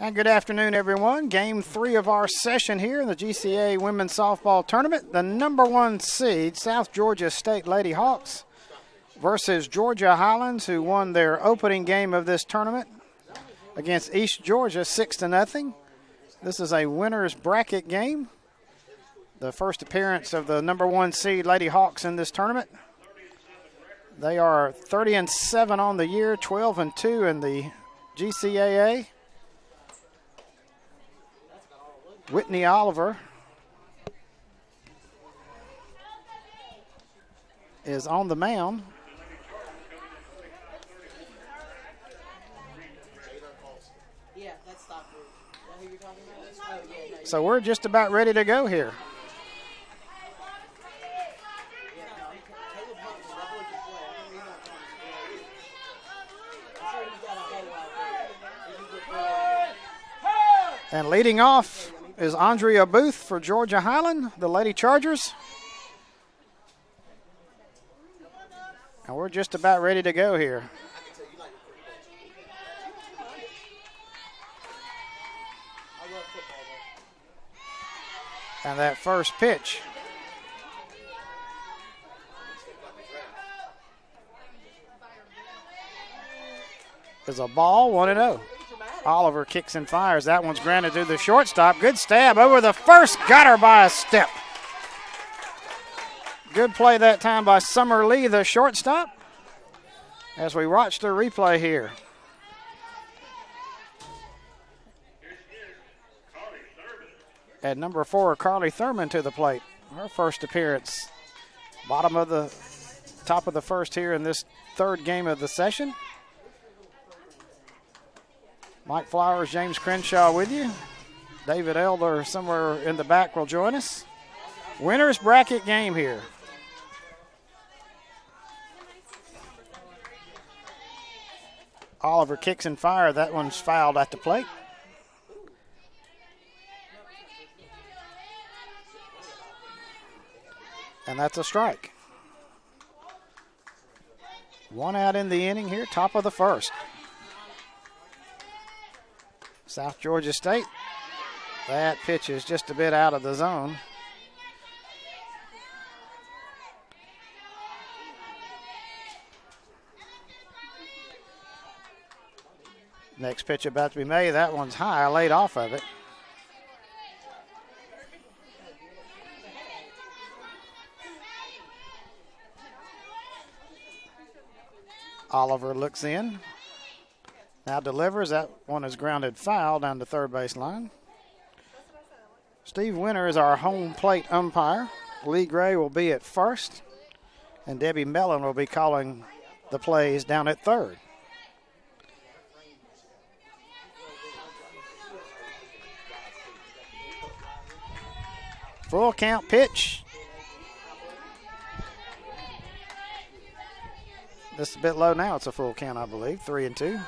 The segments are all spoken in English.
And good afternoon, everyone. Game 3 of our session here in the GCAA Women's Softball Tournament. The number 1 seed, South Georgia State Lady Hawks, versus Georgia Highlands, who won their opening game of this tournament against East Georgia 6-0. This is a winner's bracket game. The first appearance of the number 1 seed Lady Hawks in this tournament. They are 30-7 on the year, 12-2 in the GCAA. Whitney Oliver is on the mound. So we're just about ready to go here. And leading off is Andrea Booth for Georgia Highland, the Lady Chargers. And we're just about ready to go here. And that first pitch is a ball, 1-0. Oliver kicks and fires. That one's grounded to the shortstop. Good stab over the first. Got her by a step. Good play that time by Summer Lee, the shortstop, as we watch the replay here. At number 4, Carly Thurman to the plate. Her first appearance. Top of the first here in this third game of the session. Mike Flowers, James Crenshaw with you. David Elder somewhere in the back will join us. Winner's bracket game here. Oliver kicks and fire. That one's fouled at the plate. And that's a strike. 1 out in the inning here, top of the first. South Georgia State. That pitch is just a bit out of the zone. Next pitch about to be made. That one's high, laid off of it. Oliver looks in. Now delivers. That one is grounded foul down the third base line. Steve Winter is our home plate umpire. Lee Gray will be at first. And Debbie Mellon will be calling the plays down at third. Full count pitch. This is a bit low now. It's a full count, I believe. 3-2.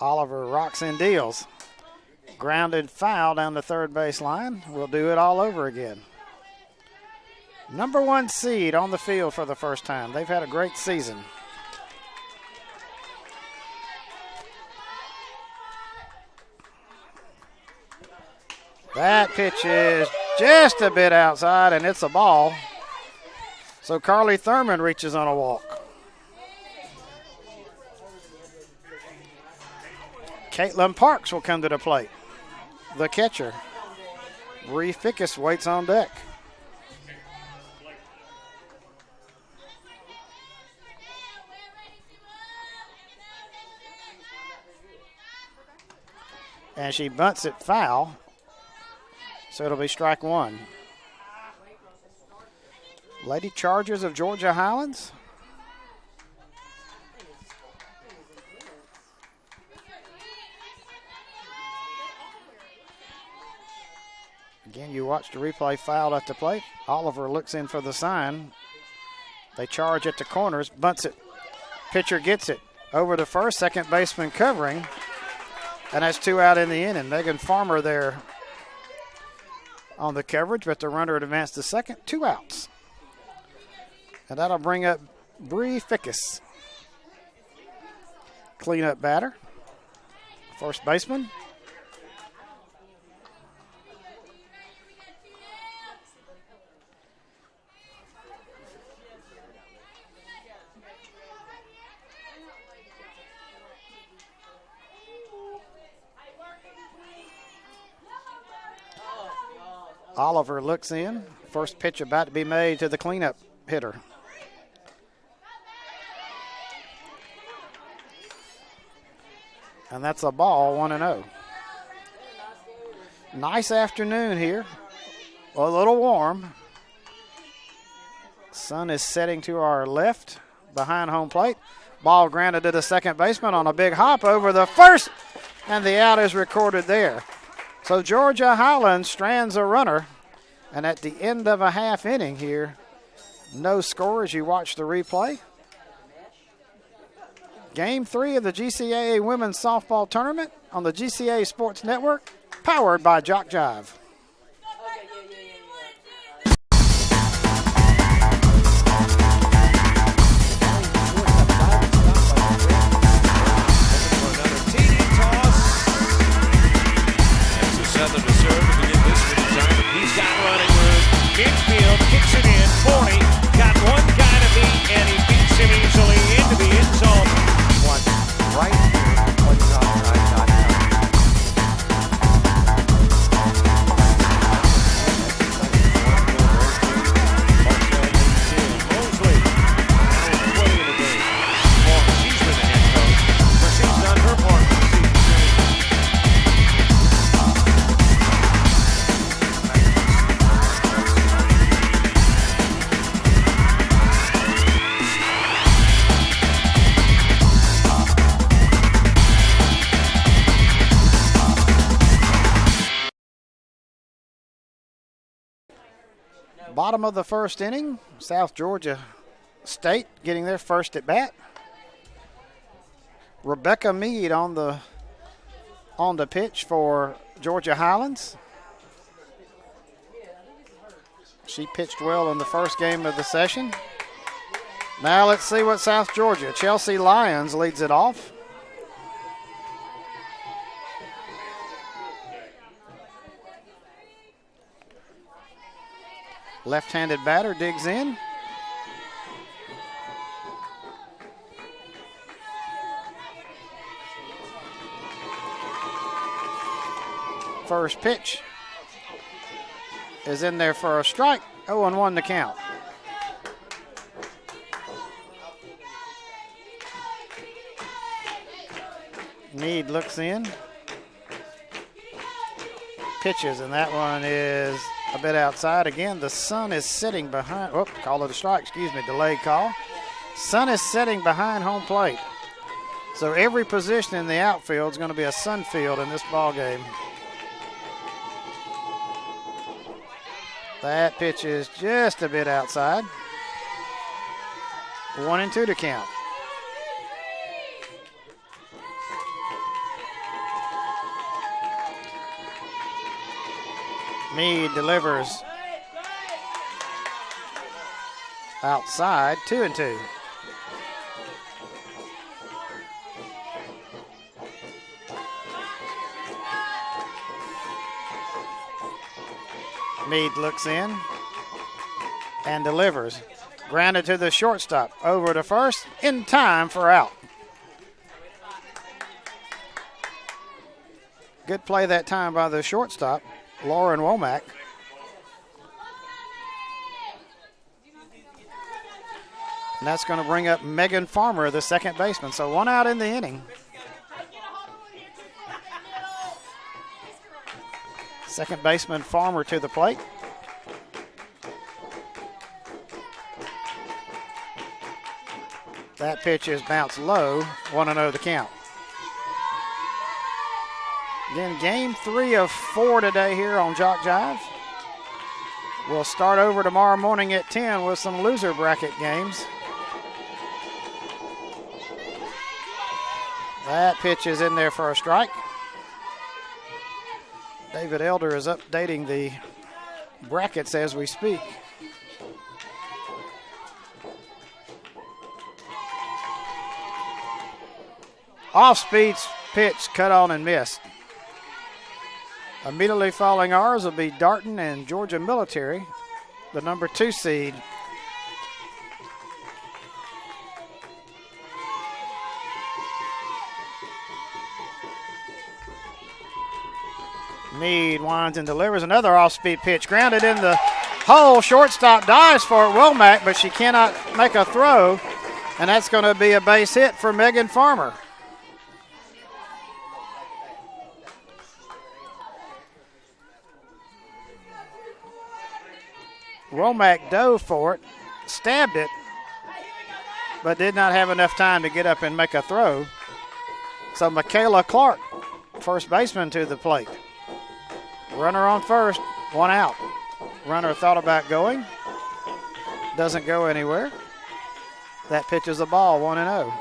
Oliver rocks and deals. Grounded foul down the third base line. We'll do it all over again. Number 1 seed on the field for the first time. They've had a great season. That pitch is just a bit outside, and it's a ball. So Carly Thurman reaches on a walk. Caitlin Parks will come to the plate. The catcher, Bree Fickus, waits on deck. And she bunts it foul. So it'll be strike 1. Lady Chargers of Georgia Highlands. Again, you watch the replay, fouled at the plate. Oliver looks in for the sign. They charge at the corners, bunts it. Pitcher gets it over to first, second baseman covering. And that's 2 out in the inning. Megan Farmer there on the coverage, but the runner advanced to second. 2 outs. And that'll bring up Bree Fickus. cleanup batter. First baseman. Oliver looks in. First pitch about to be made to the cleanup hitter. And that's a ball, 1-0. Nice afternoon here. A little warm. Sun is setting to our left behind home plate. Ball grounded to the second baseman on a big hop over the first, and the out is recorded there. So Georgia Highlands strands a runner, and at the end of a half inning here, no score as you watch the replay. Game 3 of the GCAA Women's Softball Tournament on the GCAA Sports Network, powered by Jock Jive. He's got running room. Midfield kicks it in. 40. Got one guy to beat, and he beats him easily into the end zone. One right here. One outside. Mosley. Now with 20 in the game. Well, she's been the head coach, but she's done her part for the season. Bottom of the first inning, South Georgia State getting their first at bat. Rebecca Mead on the pitch for Georgia Highlands. She pitched well in the first game of the session. Now let's see what South Georgia. Chelsea Lyons leads it off. Left-handed batter digs in. First pitch is in there for a strike. 0-1 to count. Mead looks in. Pitches, and that one is a bit outside. Again, the sun is sitting behind. Oh, call it a strike, excuse me, delayed call. Sun is sitting behind home plate. So every position in the outfield is going to be a sun field in this ball game. That pitch is just a bit outside. 1-2 to count. Mead delivers outside, 2-2. Mead looks in and delivers. Grounded to the shortstop, over to first, in time for out. Good play that time by the shortstop, Lauren Womack. And that's going to bring up Megan Farmer, the second baseman. So one out in the inning. Second baseman Farmer to the plate. That pitch is bounced low, 1-0 the count. Again, game 3 of 4 today here on Jock Jive. We'll start over tomorrow morning at 10 with some loser bracket games. That pitch is in there for a strike. David Elder is updating the brackets as we speak. Off-speed pitch cut on and missed. Immediately following ours will be Darton and Georgia Military, the number 2 seed. Meade winds and delivers another off-speed pitch. Grounded in the hole. Shortstop dives for it, Womack, but she cannot make a throw. And that's going to be a base hit for Megan Farmer. Womack dove for it, stabbed it, but did not have enough time to get up and make a throw. So Michaela Clark, first baseman, to the plate. Runner on first, 1 out. Runner thought about going. Doesn't go anywhere. That pitch is a ball, 1-0.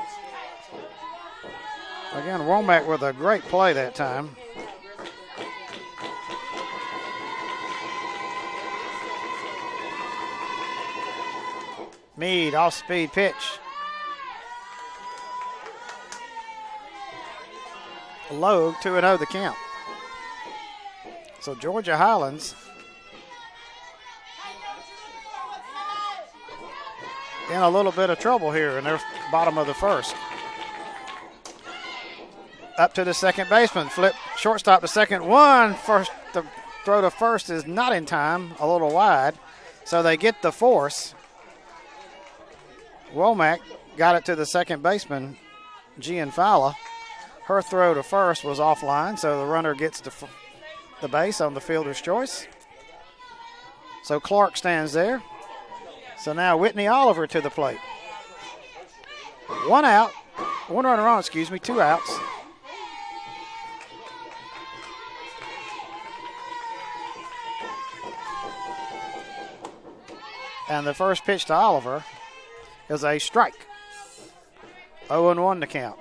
Again, Womack with a great play that time. Meade, off-speed pitch. Low, 2-0 the count. So Georgia Highlands in a little bit of trouble here in their bottom of the first. Up to the second baseman, flip shortstop to second. First, the throw to first is not in time, a little wide, so they get the force. Womack got it to the second baseman, Gian Fowler. Her throw to first was offline, so the runner gets to the base on the fielder's choice. So Clark stands there. So now Whitney Oliver to the plate. 1 out, 1 runner on, 2 outs. And the first pitch to Oliver is a strike. 0-1 to count.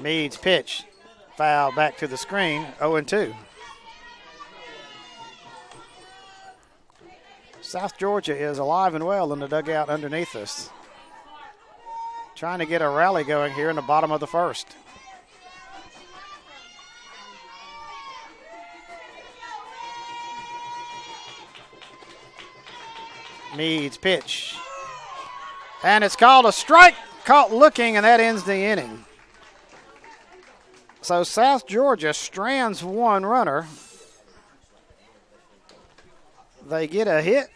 Meade's pitch, foul back to the screen, 0-2. South Georgia is alive and well in the dugout underneath us. Trying to get a rally going here in the bottom of the first. Meade's pitch. And it's called a strike, caught looking, and that ends the inning. So South Georgia strands 1 runner. They get a hit,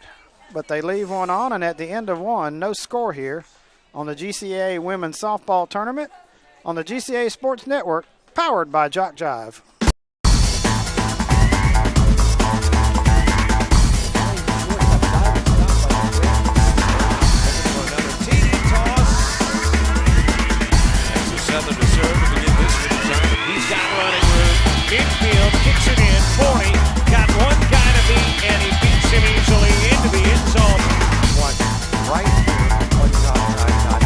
but they leave 1 on, and at the end of 1, no score here on the GCAA Women's Softball Tournament on the GCAA Sports Network, powered by Jock Jive. Infield kicks it in. 40. Got 1 guy to beat, and he beats him easily into the end zone. Watch right here on TopSide.com.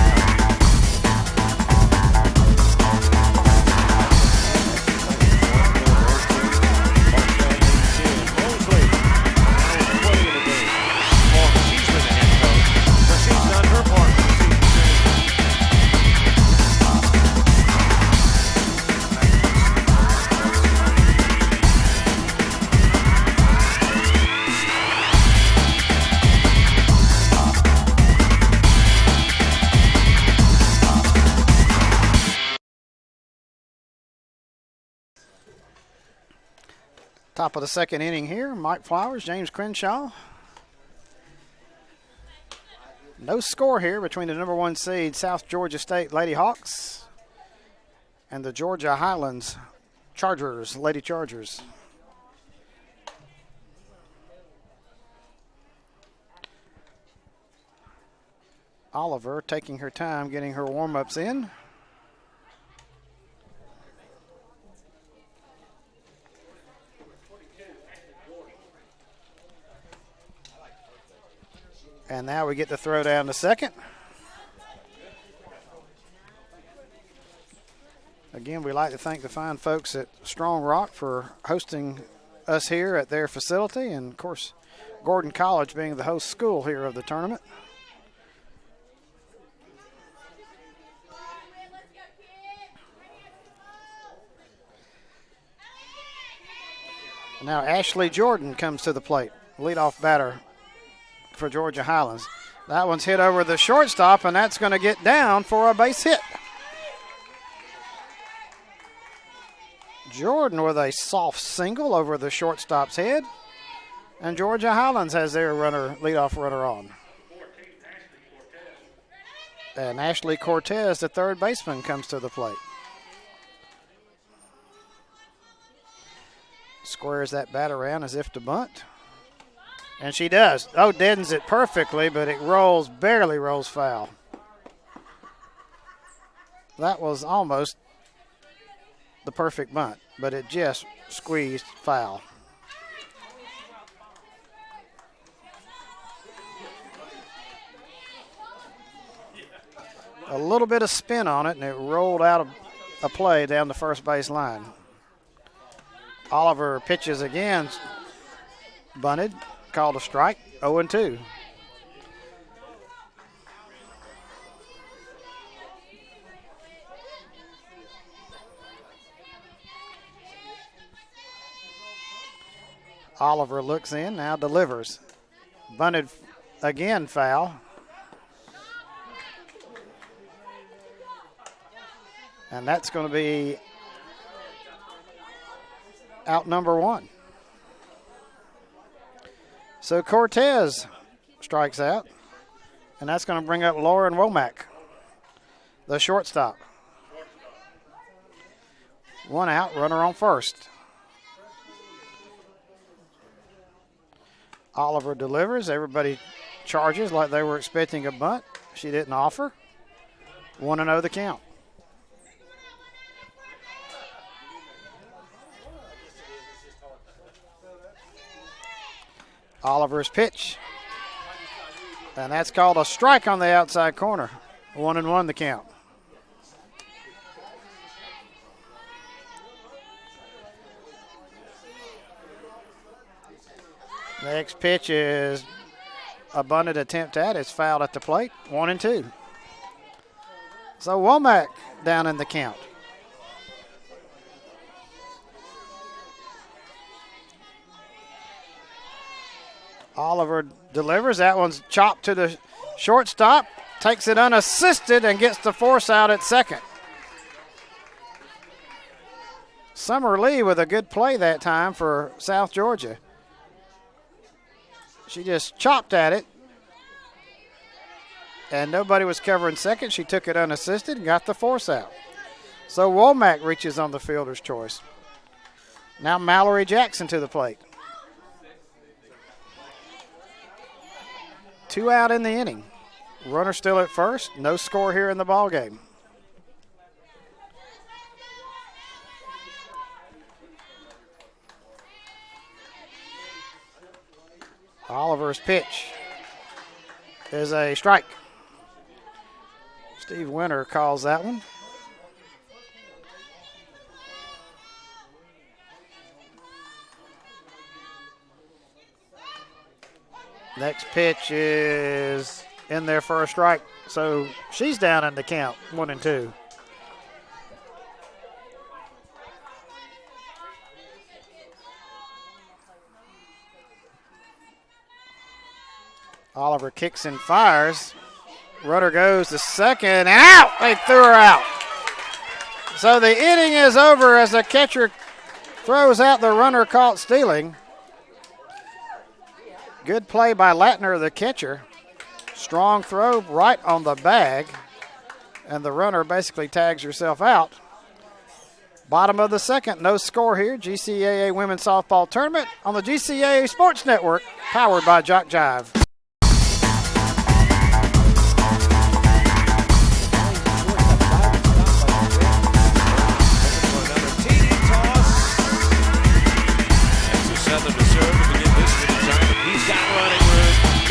Mosley. Now is playing in the game. Well, she's been the head coach, but she's done her part for the season. Top of the second inning here. Mike Flowers, James Crenshaw. No score here between the number 1 seed South Georgia State Lady Hawks and the Georgia Highlands Chargers, Lady Chargers. Oliver taking her time getting her warm-ups in. And now we get to throw down to second. Again, we'd like to thank the fine folks at Strong Rock for hosting us here at their facility, and of course, Gordon College being the host school here of the tournament. Now Ashley Jordan comes to the plate, leadoff batter for Georgia Highlands. That one's hit over the shortstop, and that's going to get down for a base hit. Jordan with a soft single over the shortstop's head, and Georgia Highlands has their leadoff runner on. And Ashley Cortez, the third baseman, comes to the plate. Squares that bat around as if to bunt. And she does. Oh, deadens it perfectly, but it barely rolls foul. That was almost the perfect bunt, but it just squeezed foul. A little bit of spin on it, and it rolled out of a play down the first base line. Oliver pitches again, bunted, called a strike, 0-2. Oliver looks in, now delivers. Bunted again, foul. And that's going to be out number one. So Cortez strikes out, and that's going to bring up Lauren Womack, the shortstop. One out, runner on first. Oliver delivers. Everybody charges like they were expecting a bunt. She didn't offer. 1-0 the count. Oliver's pitch. And that's called a strike on the outside corner. 1-1 the count. Next pitch is a bunted attempt at. It's fouled at the plate. 1-2. So Womack down in the count. Oliver delivers. That one's chopped to the shortstop. Takes it unassisted and gets the force out at second. Summer Lee with a good play that time for South Georgia. She just chopped at it, and nobody was covering second. She took it unassisted and got the force out. So Womack reaches on the fielder's choice. Now Mallory Jackson to the plate. 2 out in the inning. Runner still at first. No score here in the ball game. Oliver's pitch is a strike. Steve Winter calls that one. Next pitch is in there for a strike. So she's down in the count, 1-2. Oliver kicks and fires. Runner goes to second and out. They threw her out. So the inning is over as the catcher throws out the runner caught stealing. Good play by Latner, the catcher. Strong throw right on the bag. And the runner basically tags herself out. Bottom of the second, no score here. GCAA Women's Softball Tournament on the GCAA Sports Network, powered by Jock Jive.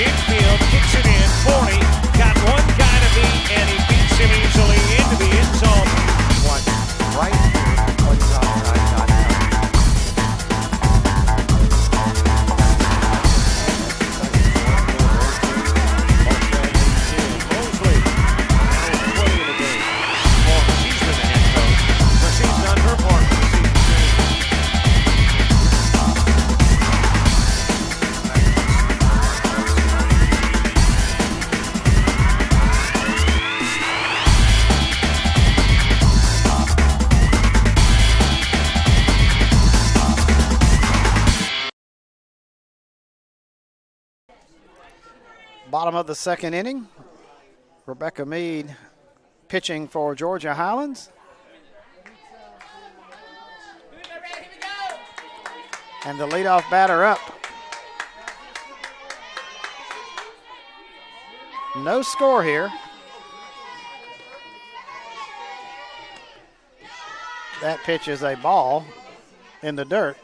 Infield kicks it in. 40. Got one guy to beat, and he beats him easily into the end zone. One right here on Bottom of the second inning. Rebecca Mead pitching for Georgia Highlands. And the leadoff batter up. No score here. That pitch is a ball in the dirt.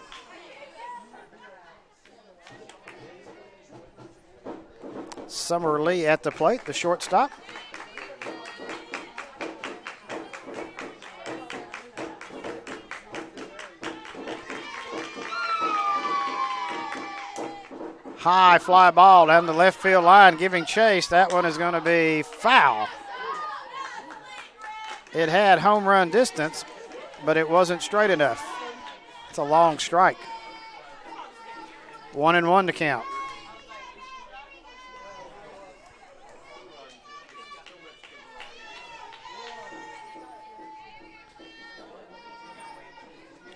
Summer Lee at the plate, the shortstop. High fly ball down the left field line, giving chase. That one is going to be foul. It had home run distance, but it wasn't straight enough. It's a long strike. 1-1 to count.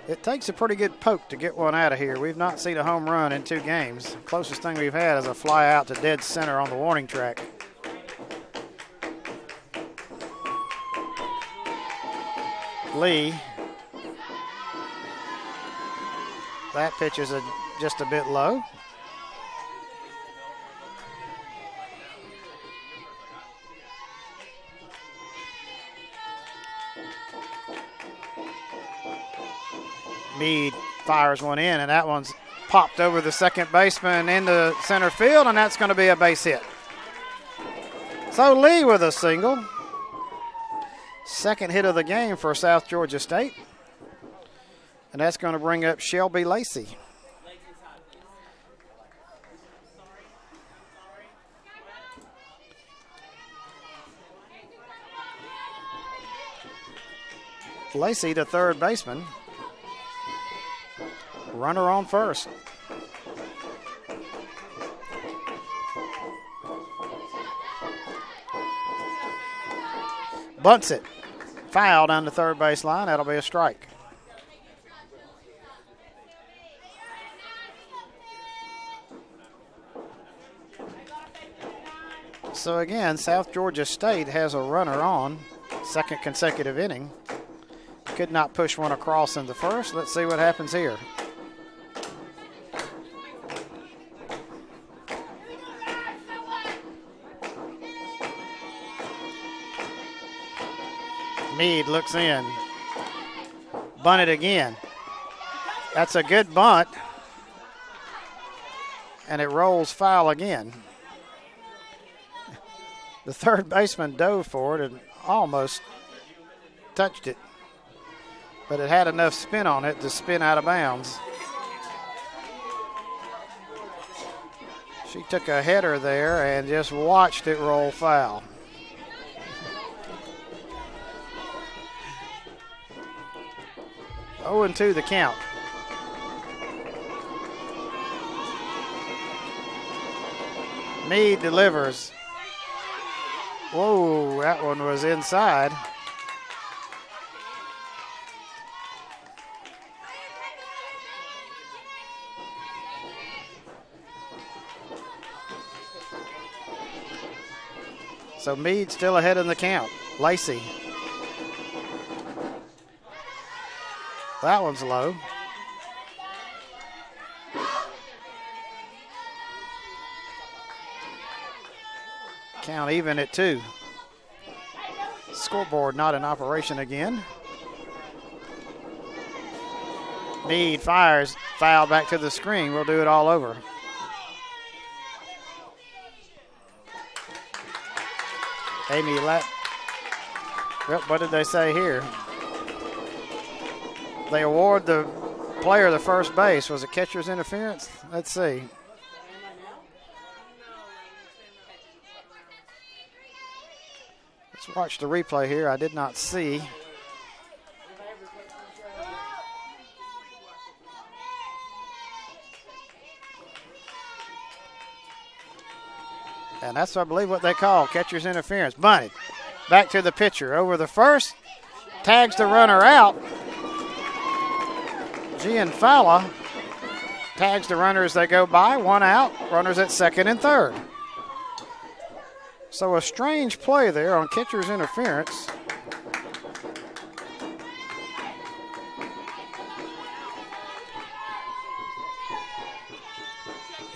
It takes a pretty good poke to get one out of here. We've not seen a home run in 2 games. Closest thing we've had is a fly out to dead center on the warning track. Lee. That pitch is just a bit low. Mead fires one in, and that one's popped over the second baseman into center field, and that's going to be a base hit. So Lee with a single. Second hit of the game for South Georgia State. And that's going to bring up Shelby Lacey. Lacey, the third baseman. Runner on first. Bunts it. Foul down the third base line. That'll be a strike. So again, South Georgia State has a runner on. Second consecutive inning. Could not push one across in the first. Let's see what happens here. Mead looks in. Bunted again. That's a good bunt. And it rolls foul again. The third baseman dove for it and almost touched it. But it had enough spin on it to spin out of bounds. She took a header there and just watched it roll foul. Oh, 0-2 the count. Mead delivers. Whoa, that one was inside. So Mead still ahead in the count. Lacey. That one's low. Count even at 2. Scoreboard not in operation again. Mead fires, foul back to the screen. We'll do it all over. Amy what did they say here? They award the player the first base. Was it catcher's interference? Let's see. Let's watch the replay here. I did not see. And that's, I believe, what they call catcher's interference. Bunted. Back to the pitcher. Over the first. Tags the runner out. Gianfala tags the runner as they go by. 1 out. Runners at second and third. So a strange play there on catcher's interference.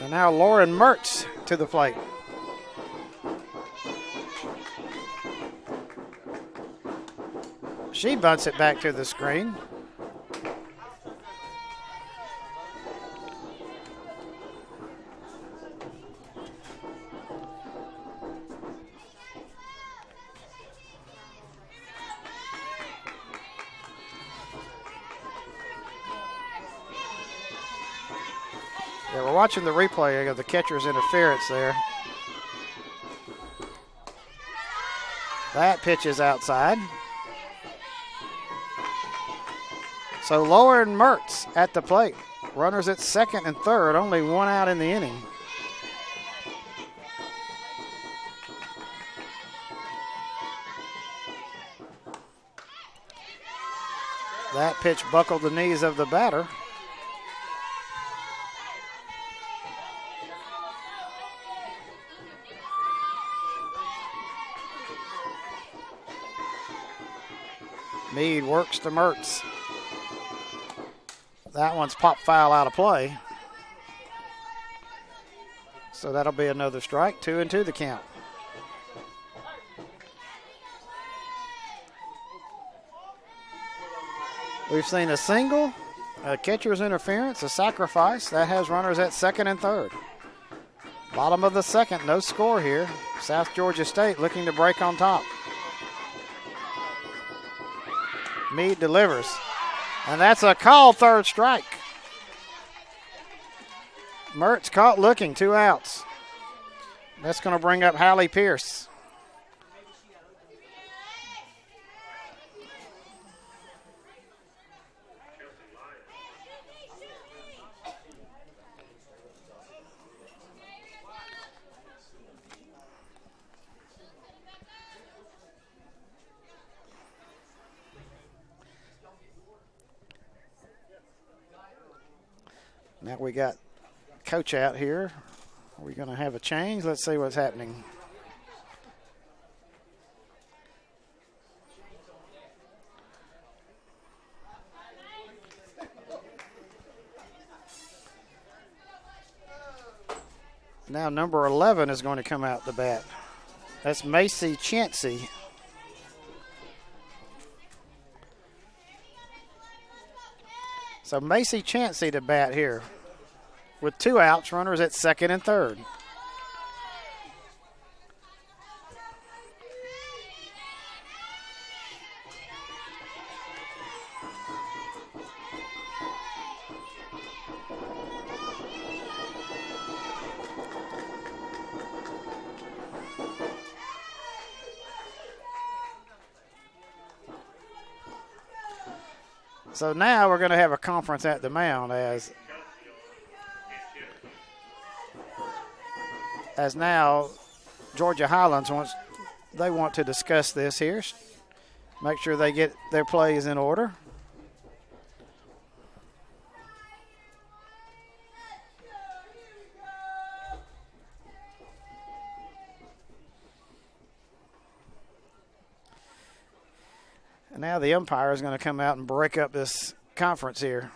And now Lauren Mertz to the plate. She bunts it back to the screen. Yeah, we're watching the replay of the catcher's interference there. That pitch is outside. So Lauren Mertz at the plate. Runners at second and third, only one out in the inning. That pitch buckled the knees of the batter. Meade works to Mertz. That one's pop foul out of play. So that'll be another strike. 2-2 the count. We've seen a single, a catcher's interference, a sacrifice. That has runners at second and third. Bottom of the second, no score here. South Georgia State looking to break on top. Meade delivers. And that's a called third strike. Mertz caught looking, 2 outs. That's going to bring up Hallie Pierce. Now we got coach out here. Are we going to have a change? Let's see what's happening. Now number 11 is going to come out the bat. That's Macy Chansey. So Macy Chansey to bat here with 2 outs, runners at second and third. So now we're going to have a conference at the mound as now Georgia Highlands want to discuss this here. Make sure they get their plays in order. And now the umpire is going to come out and break up this conference here.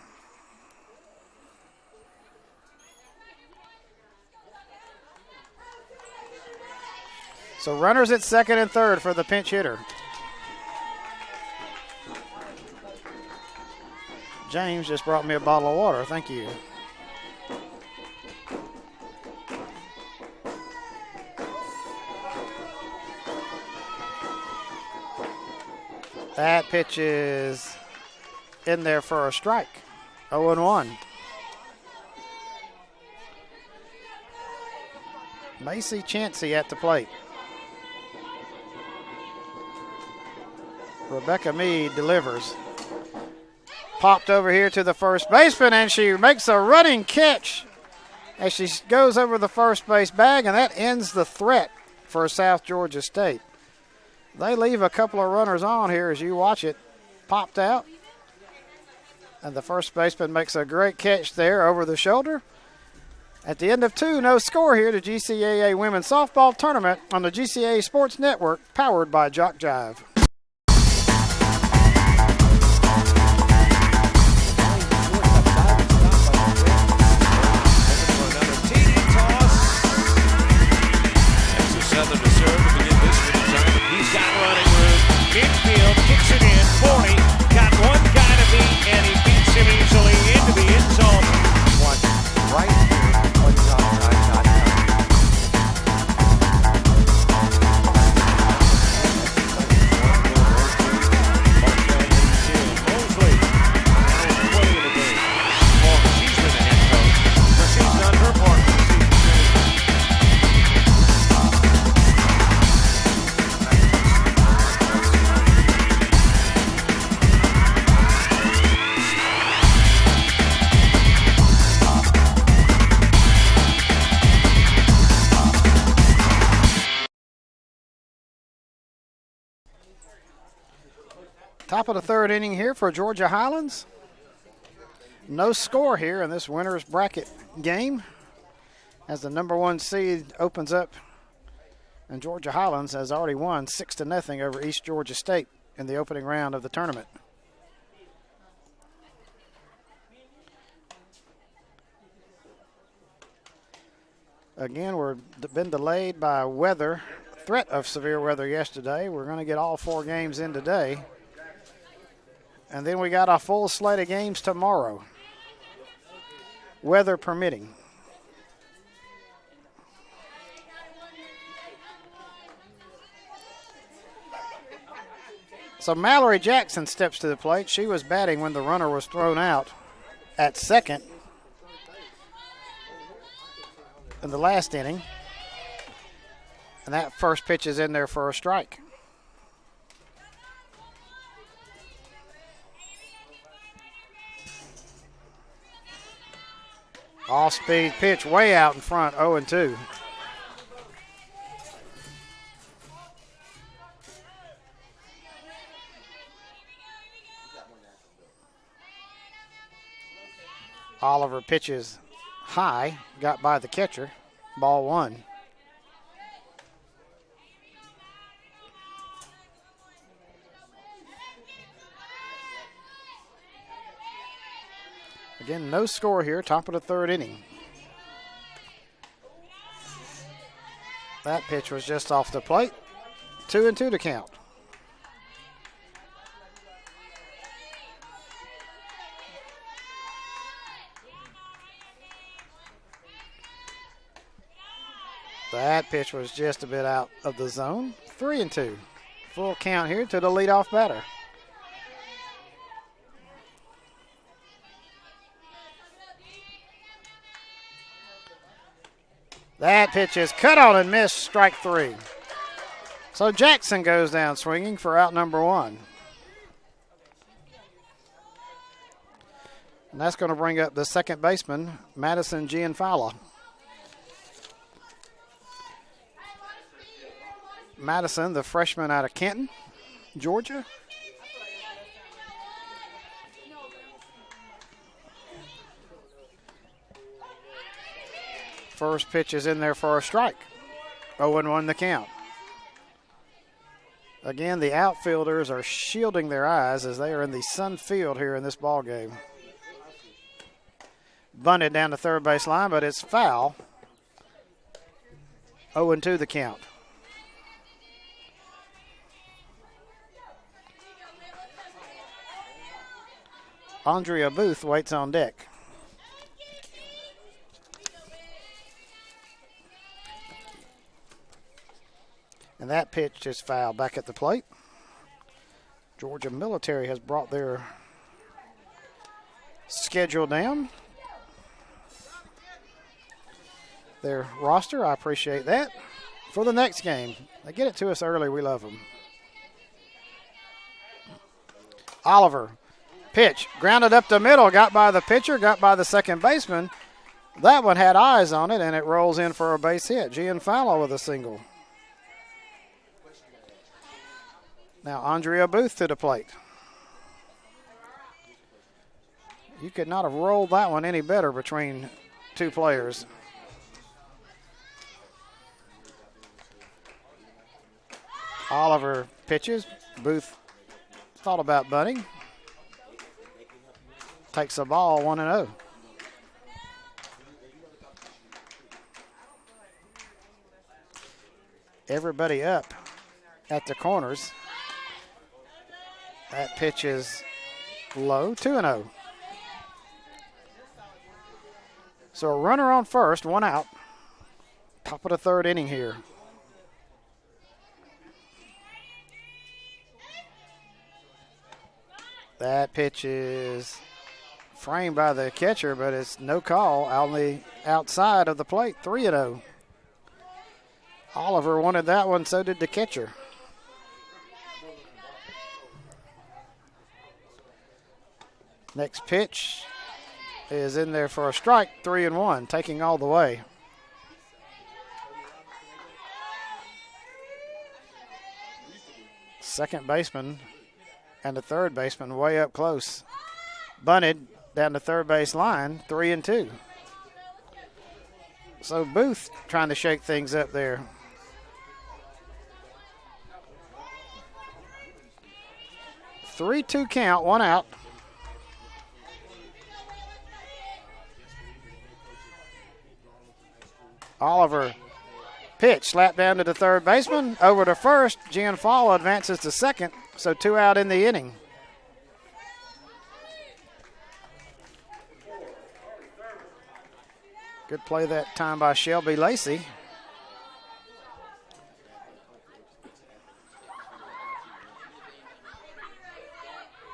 So runners at second and third for the pinch hitter. James just brought me a bottle of water. Thank you. That pitch is in there for a strike. 0-1. Macy Chansey at the plate. Rebecca Meade delivers. Popped over here to the first baseman, and she makes a running catch as she goes over the first base bag, and that ends the threat for South Georgia State. They leave a couple of runners on here as you watch it. Popped out. And the first baseman makes a great catch there over the shoulder. At the end of 2, no score here. The GCAA Women's Softball Tournament on the GCAA Sports Network, powered by Jock Jive. Southern to serve to begin this return. He's got running room. Midfield kicks it in. 40. Got one guy to beat, and he beats him easily into the end zone. Watch right here on JockJive.com. Mosley. Now with 20 in the game. Well, she's been the head coach, but she's done her part for the season. Top of the 3rd inning here for Georgia Highlands. No score here in this winner's bracket game as the number 1 seed opens up, and Georgia Highlands has already won 6-0 over East Georgia State in the opening round of the tournament. Again, we've been delayed by weather, threat of severe weather yesterday. We're going to get all 4 games in today. And then we got a full slate of games tomorrow, weather permitting. So Mallory Jackson steps to the plate. She was batting when the runner was thrown out at second in the last inning. And that first pitch is in there for a strike. Off-speed pitch way out in front, 0-2. Oliver pitches high, got by the catcher, ball 1. Again, no score here, top of the 3rd inning. That pitch was just off the plate. 2-2 to count. That pitch was just a bit out of the zone. 3-2. Full count here to the leadoff batter. That pitch is cut on and missed, strike 3. So Jackson goes down swinging for out number 1. And that's going to bring up the second baseman, Madison Gianfala. Madison, the freshman out of Canton, Georgia. First pitch is in there for a strike. 0-1 the count. Again, the outfielders are shielding their eyes as they are in the sun field here in this ball game. Bunted down the third base line, but it's foul. 0-2 the count. Andrea Booth waits on deck. And that pitch is foul back at the plate. Georgia Military has brought their schedule down. Their roster, I appreciate that. For the next game, they get it to us early. We love them. Oliver, pitch, grounded up the middle, got by the pitcher, got by the second baseman. That one had eyes on it, and it rolls in for a base hit. Gianfala with a single. Now Andrea Booth to the plate. You could not have rolled that one any better between two players. Oliver pitches. Booth thought about bunting. Takes the ball 1-0. Everybody up at the corners. That pitch is low, 2-0. So a runner on first, one out. Top of the third inning here. That pitch is framed by the catcher, but it's no call on the outside of the plate, 3-0. Oliver wanted that one, so did the catcher. Next pitch is in there for a strike, 3-1, taking all the way. Second baseman and the third baseman way up close. Bunted down the third base line, 3-2. So Booth trying to shake things up there. Three-two count, one out. Oliver pitch, slap down to the third baseman, over to first. Gianfalo advances to second, so two out in the inning. Good play that time by Shelby Lacey.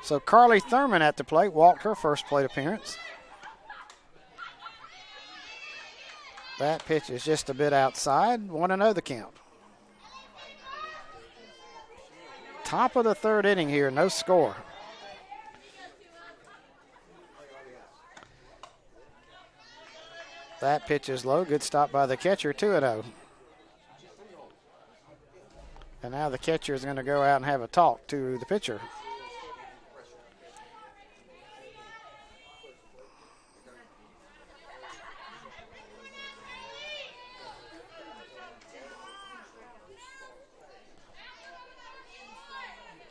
So Carly Thurman at the plate, walked her first plate appearance. That pitch is just a bit outside, 1-0 the count. Top of the third inning here, no score. That pitch is low, good stop by the catcher, 2-0. And now the catcher is going to go out and have a talk to the pitcher.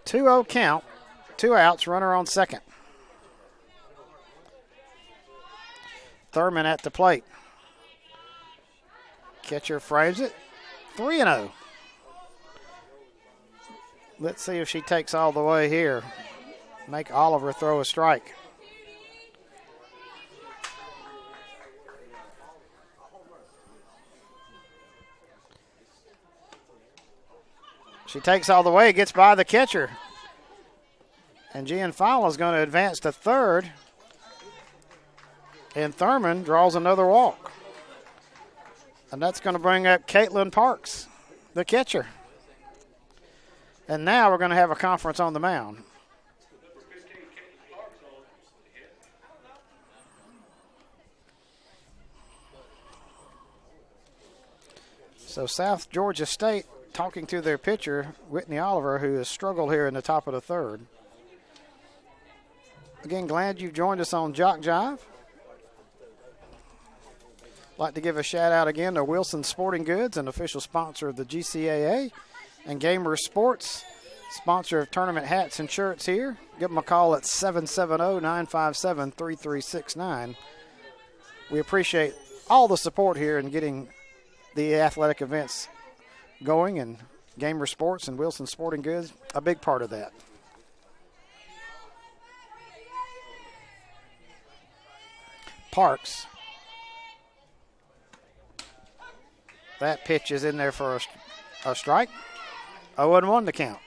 Two-0 count, two outs, runner on second. Thurman at the plate. Catcher frames it, 3-0. Let's see if she takes all the way here. Make Oliver throw a strike. She takes all the way, gets by the catcher. And Gianfalo is going to advance to third. And Thurman draws another walk. And that's going to bring up Caitlin Parks, the catcher. And now we're going to have a conference on the mound. So South Georgia State talking to their pitcher, Whitney Oliver, who has struggled here in the top of the third. Again, glad you've joined us on Jock Jive. Like to give a shout out again to Wilson Sporting Goods, an official sponsor of the GCAA, and Gamer Sports, sponsor of tournament hats and shirts here. Give them a call at 770-957-3369. We appreciate all the support here in getting the athletic events going, and Gamer Sports and Wilson Sporting Goods, a big part of that. Parks. That pitch is in there for a strike. 0-1 to count.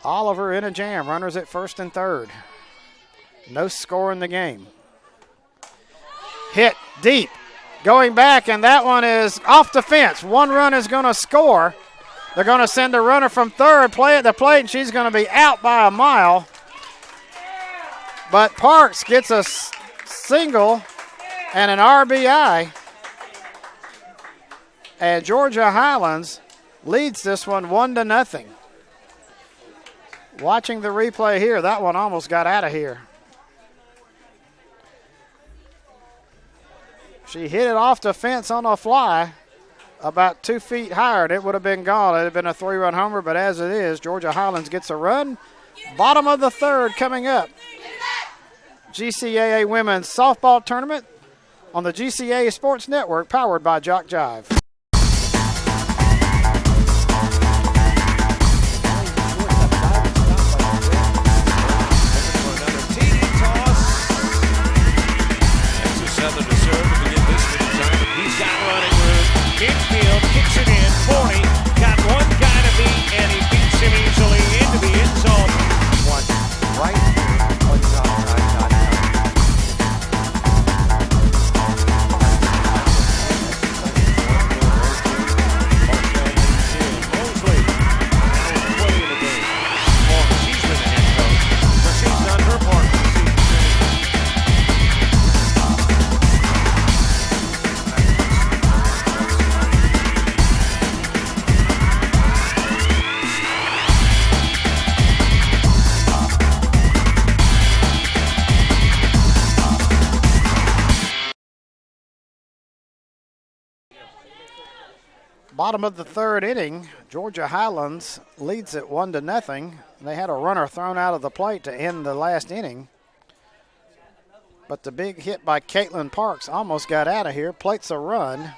Oliver in a jam. Runners at first and third. No score in the game. Hit deep. Going back, and that one is off the fence. One run is going to score. They're going to send a runner from third, play at the plate, and she's going to be out by a mile. But Parks gets a single and an RBI. And Georgia Highlands leads this one 1-0. Watching the replay here, that one almost got out of here. She hit it off the fence on a fly about 2 feet higher. It would have been gone. It would have been a 3-run homer, but as it is, Georgia Highlands gets a run. Bottom of the third coming up. GCAA Women's Softball Tournament on the GCAA Sports Network, powered by Jock Jive. Southern to serve to begin this tournament. He's got running room. Infield kicks it in. 40. Got one guy to beat, and he beats him easily into the end zone. One right here on topside.com. Mosley now way in the game. She's been the head coach, but she's done her part for the season. Bottom of the third inning, Georgia Highlands leads it 1-0. They had a runner thrown out of the plate to end the last inning. But the big hit by Caitlin Parks almost got out of here, plates a run.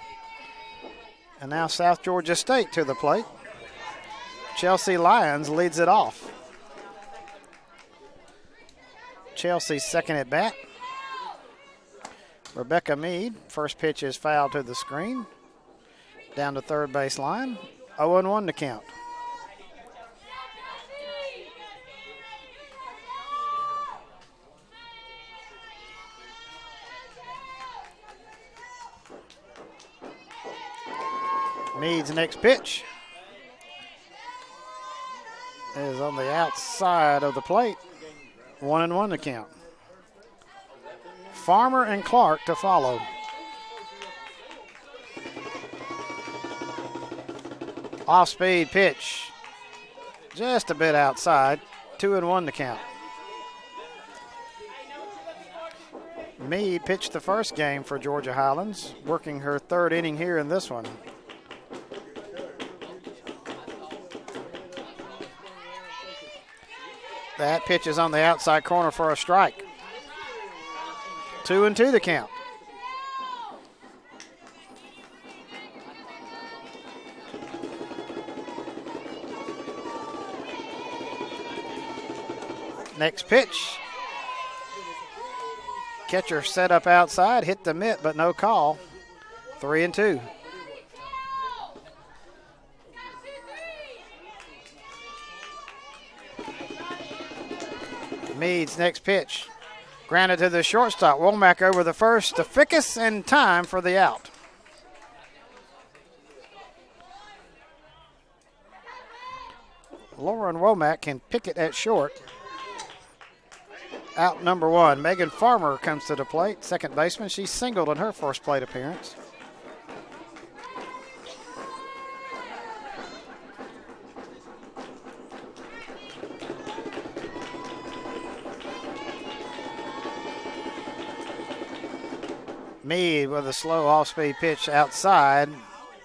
And now South Georgia State to the plate. Chelsea Lyons leads it off. Chelsea's second at bat. Rebecca Mead, first pitch is fouled to the screen. Down to third base line. 0-1 to count. Mead's next pitch is on the outside of the plate. 1-1 to count. Farmer and Clark to follow. Off-speed pitch, just a bit outside, 2-1 to count. Mead pitched the first game for Georgia Highlands, working her third inning here in this one. That pitch is on the outside corner for a strike. 2-2 the count. Next pitch. Catcher set up outside, hit the mitt, but no call. 3-2. Mead's next pitch. Grounded to the shortstop. Womack over the first to Fickus, and time for the out. Lauren Womack can pick it at short. Out number one. Megan Farmer comes to the plate, second baseman. She singled in her first plate appearance. Mead with a slow off-speed pitch outside.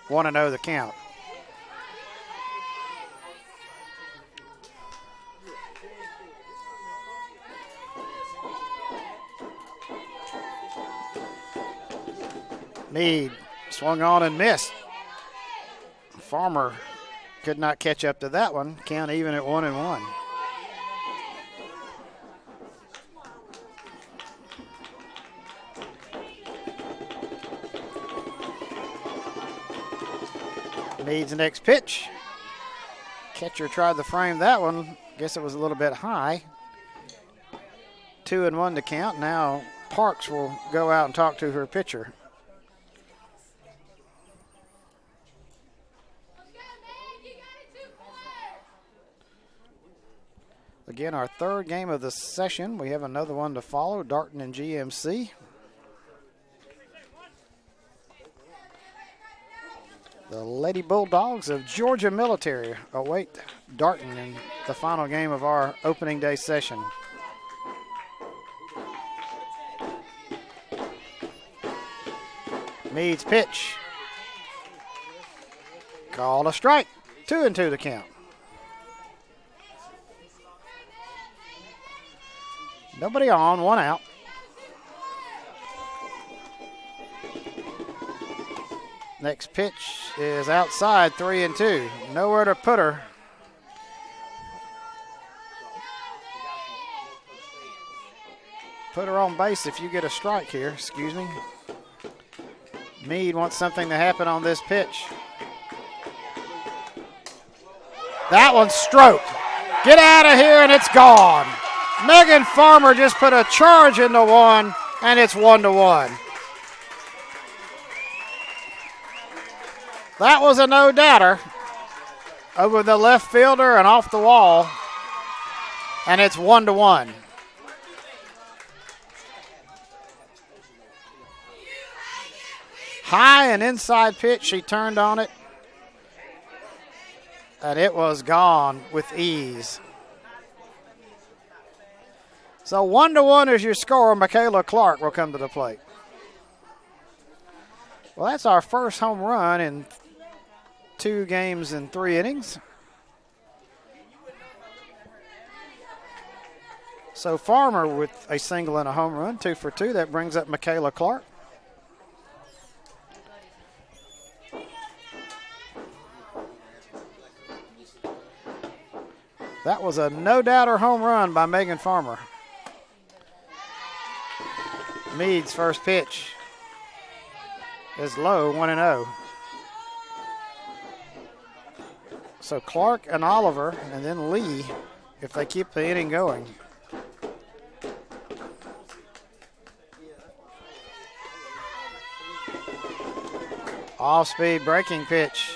1-0 the count. Mead swung on and missed. Farmer could not catch up to that one. Count even at 1-1. Mead's next pitch. Catcher tried to frame that one. Guess it was a little bit high. 2-1 to count. Now Parks will go out and talk to her pitcher. Again, our third game of the session. We have another one to follow, Darton and GMC. The Lady Bulldogs of Georgia Military await Darton in the final game of our opening day session. Meade's pitch. Called a strike. 2-2 the count. Nobody on, one out. Next pitch is outside, 3-2. Nowhere to put her. Put her on base if you get a strike here, excuse me. Meade wants something to happen on this pitch. That one's stroked. Get out of here, and it's gone. Megan Farmer just put a charge into one, and it's 1-1. That was a no-doubter over the left fielder and off the wall, and it's 1-1. High and inside pitch, she turned on it, and it was gone with ease. So 1-1 is your score. Michaela Clark will come to the plate. Well, that's our first home run in 2 games and 3 innings. So Farmer with a single and a home run, 2 for 2. That brings up Michaela Clark. That was a no-doubter home run by Megan Farmer. Meade's first pitch is low, 1-0. So Clark and Oliver, and then Lee, if they keep the inning going. Off-speed breaking pitch.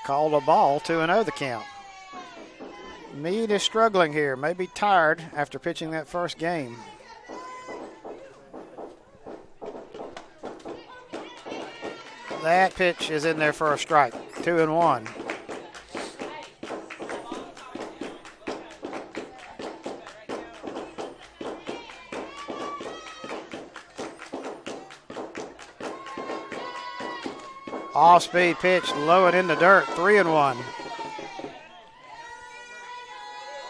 Called a ball, 2-0 the count. Meade is struggling here, maybe tired after pitching that first game. That pitch is in there for a strike, 2-1. Off-speed pitch, low and in the dirt, 3-1.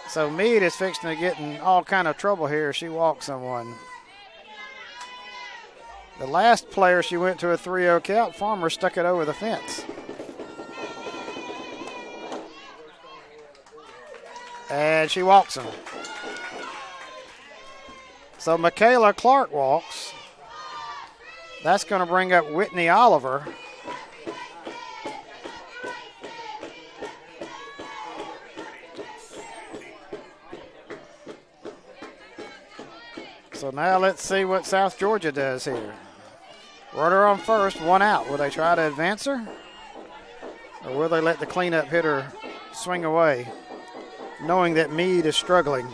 So Meade is fixing to get in all kind of trouble here. She walks someone. The last player she went to a 3-0 count, Farmer stuck it over the fence. And she walks him. So Michaela Clark walks. That's going to bring up Whitney Oliver. So now let's see what South Georgia does here. Runner on first, 1 out. Will they try to advance her? Or will they let the cleanup hitter swing away, knowing that Meade is struggling?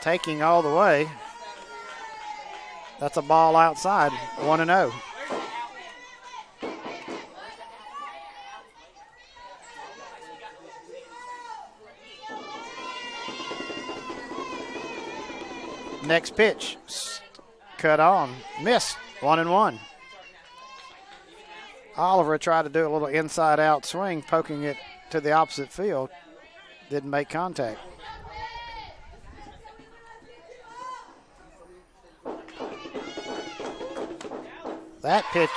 Taking all the way. That's a ball outside, 1-0. Next pitch, cut on, missed, 1-1. Oliver tried to do a little inside-out swing, poking it to the opposite field. Didn't make contact. That pitch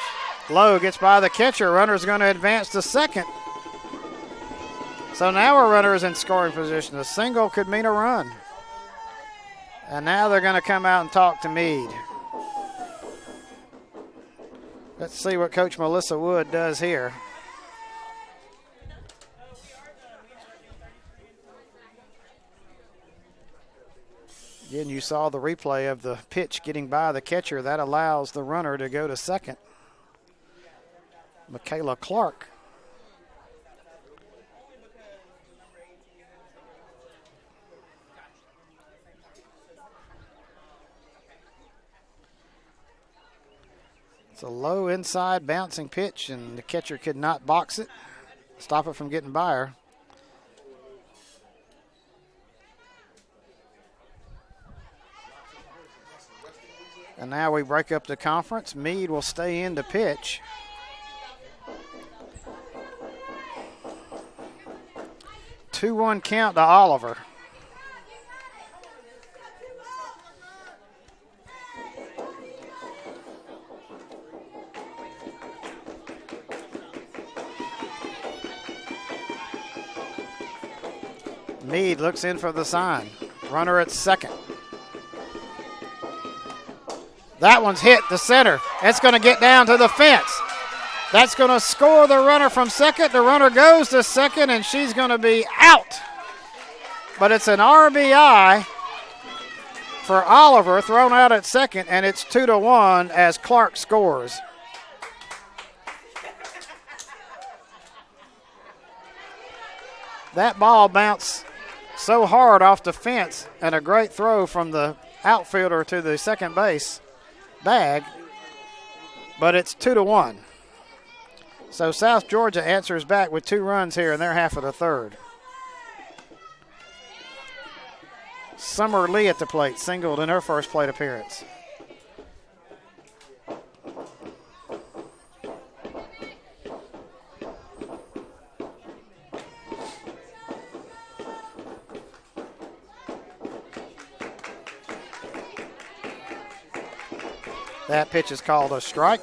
low gets by the catcher. Runner's going to advance to second. So now our runner is in scoring position. A single could mean a run. And now they're going to come out and talk to Meade. Let's see what Coach Melissa Wood does here. Again, you saw the replay of the pitch getting by the catcher. That allows the runner to go to second. Michaela Clark. It's a low inside bouncing pitch, and the catcher could not box it, stop it from getting by her. And now we break up the conference. Meade will stay in to pitch. Two-one count to Oliver. Meade looks in for the sign. Runner at second. That one's hit the center. It's going to get down to the fence. That's going to score the runner from second. The runner goes to second, and she's going to be out. But it's an RBI for Oliver, thrown out at second, and it's 2-1 as Clark scores. That ball bounced so hard off the fence, and a great throw from the outfielder to the second base bag, but it's 2-1. So South Georgia answers back with 2 runs here in their half of the third. Summer Lee at the plate, singled in her first plate appearance. That pitch is called a strike.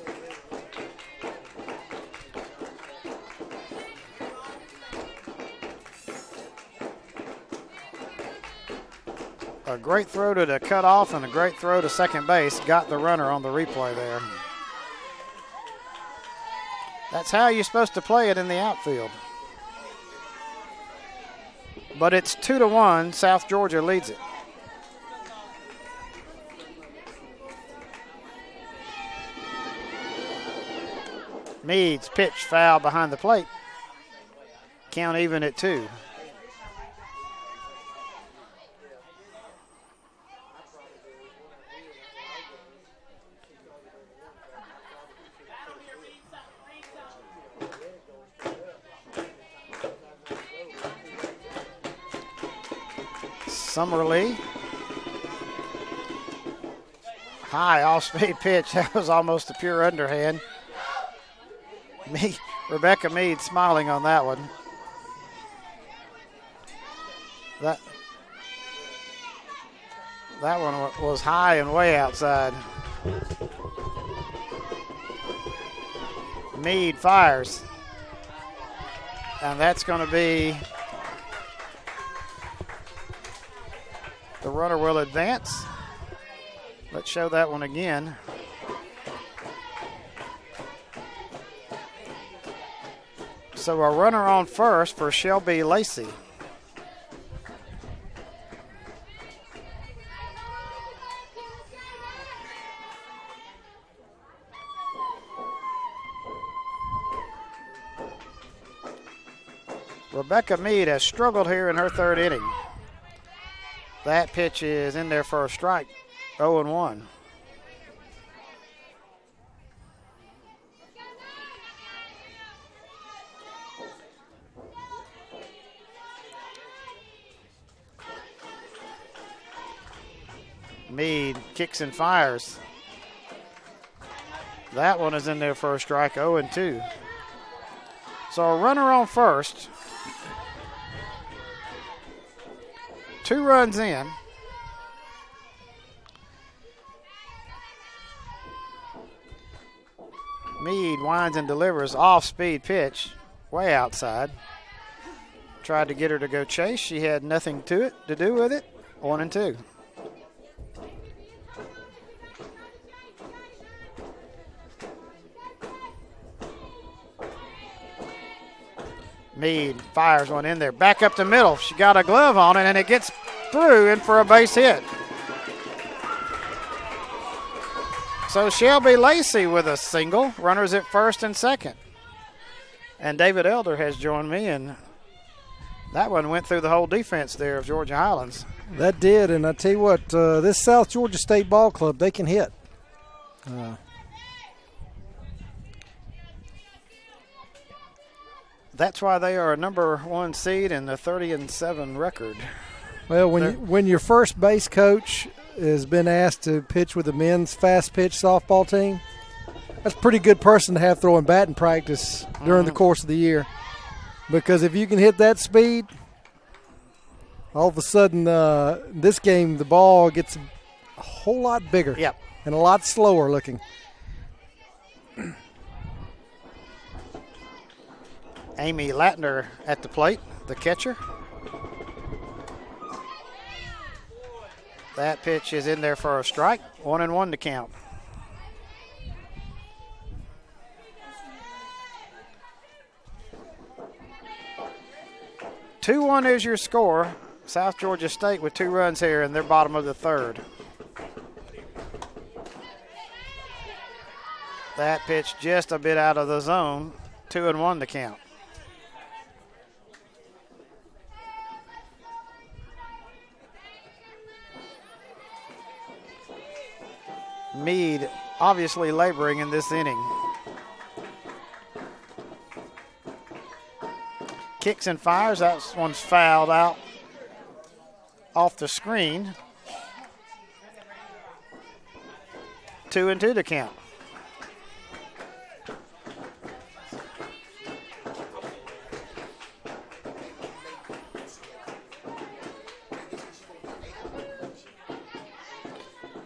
A great throw to the cutoff and a great throw to second base. Got the runner on the replay there. That's how you're supposed to play it in the outfield. But it's 2-1. South Georgia leads it. Meade's pitch foul behind the plate. Count even at 2. Summerlee. High off-speed pitch. That was almost a pure underhand. Rebecca Meade smiling on that one. That one was high and way outside. Meade fires. And that's going to be, the runner will advance. Let's show that one again. So a runner on first for Shelby Lacey. Rebecca Meade has struggled here in her third inning. That pitch is in there for a strike, 0-1. Meade kicks and fires. That one is in there for a strike, 0-2. So a runner on first. 2 runs in. Meade winds and delivers off-speed pitch, way outside. Tried to get her to go chase. She had nothing to do with it. 1-2. Meade fires one in there. Back up the middle. She got a glove on it, and it gets through in for a base hit. So Shelby Lacey with a single. Runners at first and second. And David Elder has joined me, and that one went through the whole defense there of Georgia Highlands. That did, and I tell you what, this South Georgia State Ball Club, they can hit. That's why they are a number 1 seed and a 30-7 record. Well, when your first base coach has been asked to pitch with the men's fast pitch softball team. That's a pretty good person to have throwing batting practice during the course of the year. Because if you can hit that speed, all of a sudden this game the ball gets a whole lot bigger and a lot slower looking. Amy Latner at the plate, the catcher. That pitch is in there for a strike. 1-1 to count. Two-1 is your score. South Georgia State with 2 runs here in their bottom of the third. That pitch just a bit out of the zone. 2-1 to count. Meade obviously laboring in this inning. Kicks and fires. That one's fouled out off the screen. 2-2 to count.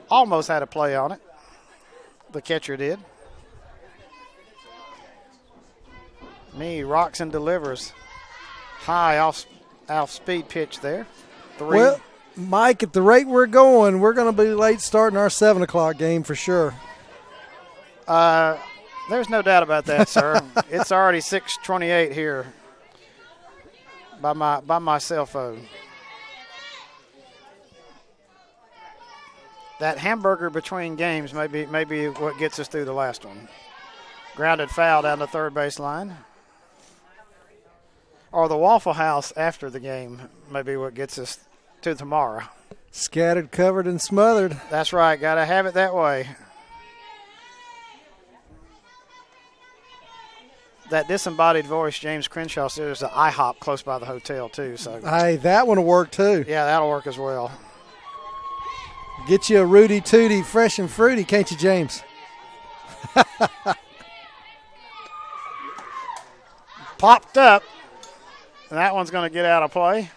Almost had a play on it. The catcher did. Meade rocks and delivers. High off speed pitch there. 3. Well, Mike, at the rate we're going to be late starting our 7 o'clock game for sure. There's no doubt about that, sir. It's already 6:28 here by my cell phone. That hamburger between games may be what gets us through the last one. Grounded foul down the third base line. Or the Waffle House after the game may be what gets us to tomorrow. Scattered, covered, and smothered. That's right. Got to have it that way. That disembodied voice, James Crenshaw, said there's an IHOP close by the hotel, too. So, hey, that one will work, too. Yeah, that'll work as well. Get you a Rudy Tooty fresh and fruity, can't you, James? Popped up. And that one's going to get out of play.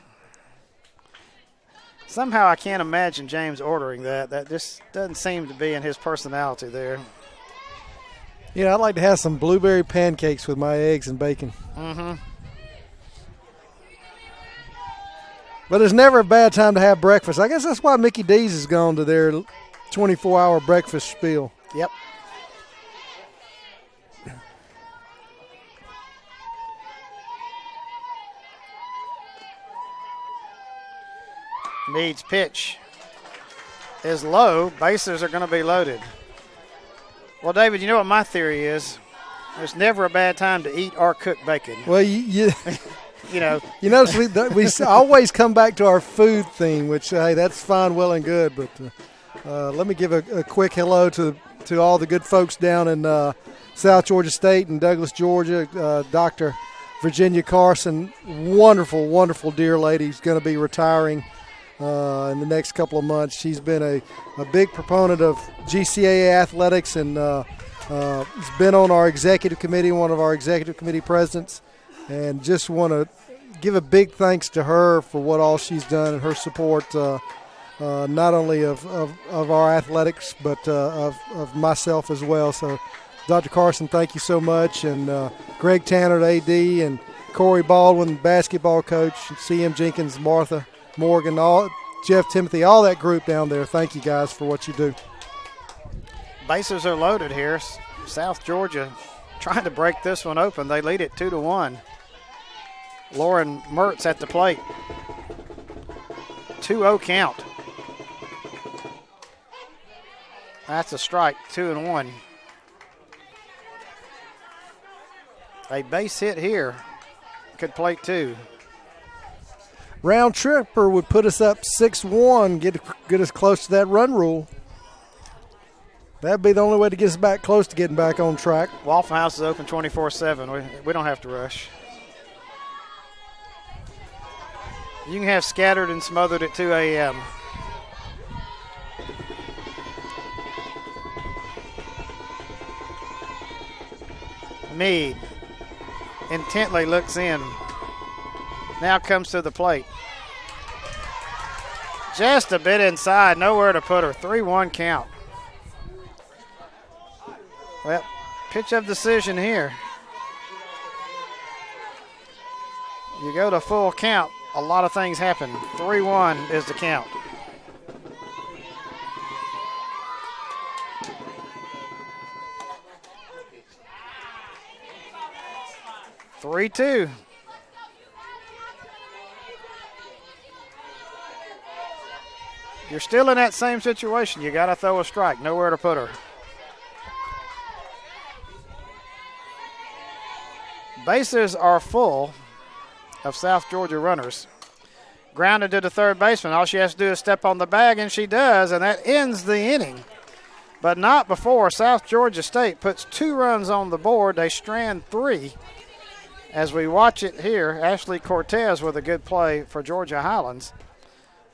Somehow I can't imagine James ordering that. That just doesn't seem to be in his personality there. Yeah, I'd like to have some blueberry pancakes with my eggs and bacon. Mm-hmm. But it's never a bad time to have breakfast. I guess that's why Mickey D's has gone to their 24-hour breakfast spiel. Yep. Meade's pitch is low. Bases are going to be loaded. Well, David, you know what my theory is? There's never a bad time to eat or cook bacon. Well, you you notice we always come back to our food theme, which, hey, that's fine, well, and good. But let me give a quick hello to all the good folks down in South Georgia State and Douglas, Georgia. Dr. Virginia Carson, wonderful, wonderful dear lady, is going to be retiring in the next couple of months. She's been a big proponent of GCAA athletics and has been on our executive committee, one of our executive committee presidents, and just want to give a big thanks to her for what all she's done and her support, not only of our athletics, but of myself as well. So, Dr. Carson, thank you so much, and Greg Tanner, AD, and Corey Baldwin, basketball coach, CM Jenkins, Martha Morgan, Jeff Timothy, all that group down there. Thank you guys for what you do. Bases are loaded here. South Georgia trying to break this one open. They lead it 2-1. Lauren Mertz at the plate. 2-0 count. That's a strike, 2-1. A base hit here could plate 2. Round tripper would put us up 6-1, get us close to that run rule. That'd be the only way to get us back close to getting back on track. Waffle House is open 24/7. We don't have to rush. You can have scattered and smothered at 2 a.m. Meade intently looks in. Now comes to the plate. Just a bit inside, nowhere to put her. 3-1 count. Well, pitch of decision here. You go to full count, a lot of things happen. 3-1 is the count. Three-two. You're still in that same situation. You got to throw a strike. Nowhere to put her. Bases are full of South Georgia runners. Grounded to the third baseman. All she has to do is step on the bag, and she does, and that ends the inning. But not before South Georgia State puts 2 runs on the board. They strand 3. As we watch it here, Ashley Cortez with a good play for Georgia Highlands.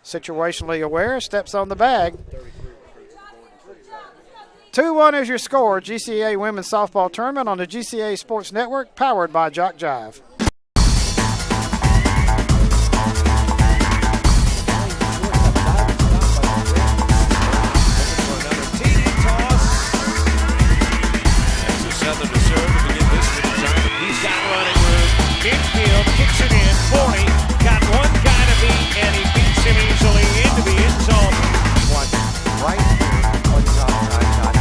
Situationally aware, steps on the bag. 2-1 is your score. GCAA Women's Softball Tournament on the GCAA Sports Network, powered by Jock Jive. Southern to serve to begin this time. He's got running room. Infield kicks it in. 40. Got one guy to beat, and he beats him easily into the end zone. Watch right here on TopTime.com.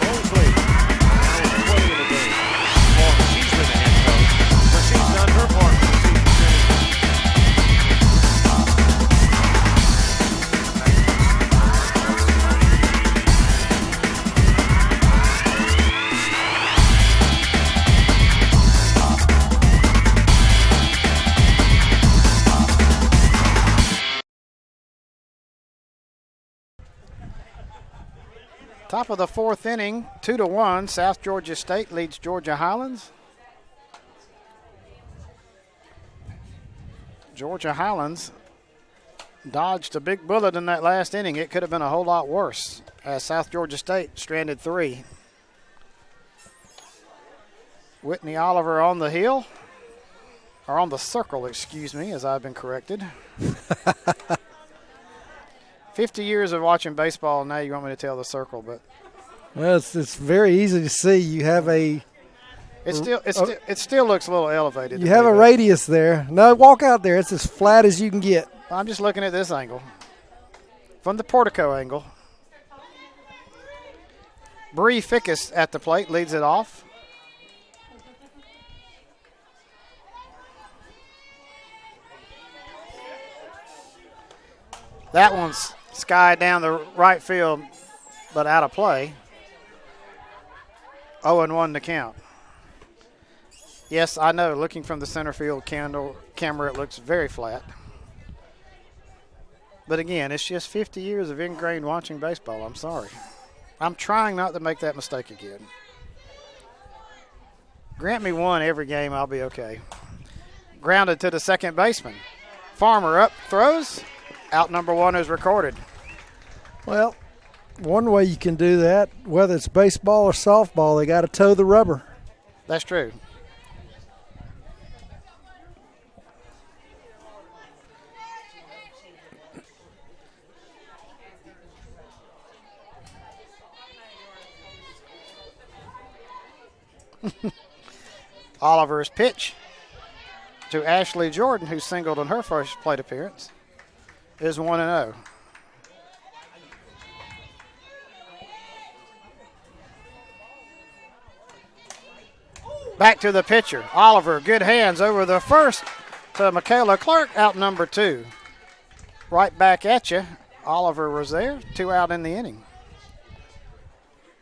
Mosley now with 20 in the game. Well, she's been the head coach, but she's done her part for the season. Top of the 4th inning, 2-1. South Georgia State leads Georgia Highlands. Georgia Highlands dodged a big bullet in that last inning. It could have been a whole lot worse as South Georgia State stranded 3. Whitney Oliver on the hill, or on the circle, excuse me, as I've been corrected. 50 years of watching baseball, now you want me to tell the circle, but well, it's very easy to see. You have it still looks a little elevated. You have a radius there. No, walk out there. It's as flat as you can get. I'm just looking at this angle, from the portico angle. Bree Fickus at the plate leads it off. That one's skied down the right field, but out of play. 0-1 to count. Yes, I know, looking from the center field camera, it looks very flat. But again, it's just 50 years of ingrained watching baseball. I'm sorry. I'm trying not to make that mistake again. Grant me 1 every game, I'll be okay. Grounded to the second baseman. Farmer up, throws. Out number 1 is recorded. Well, one way you can do that, whether it's baseball or softball, they got to toe the rubber. That's true. Oliver's pitch to Ashley Jordan, who singled on her first plate appearance, is 1-0. Back to the pitcher. Oliver, good hands over the first to Michaela Clark, out number 2. Right back at you. Oliver was there, 2 out in the inning.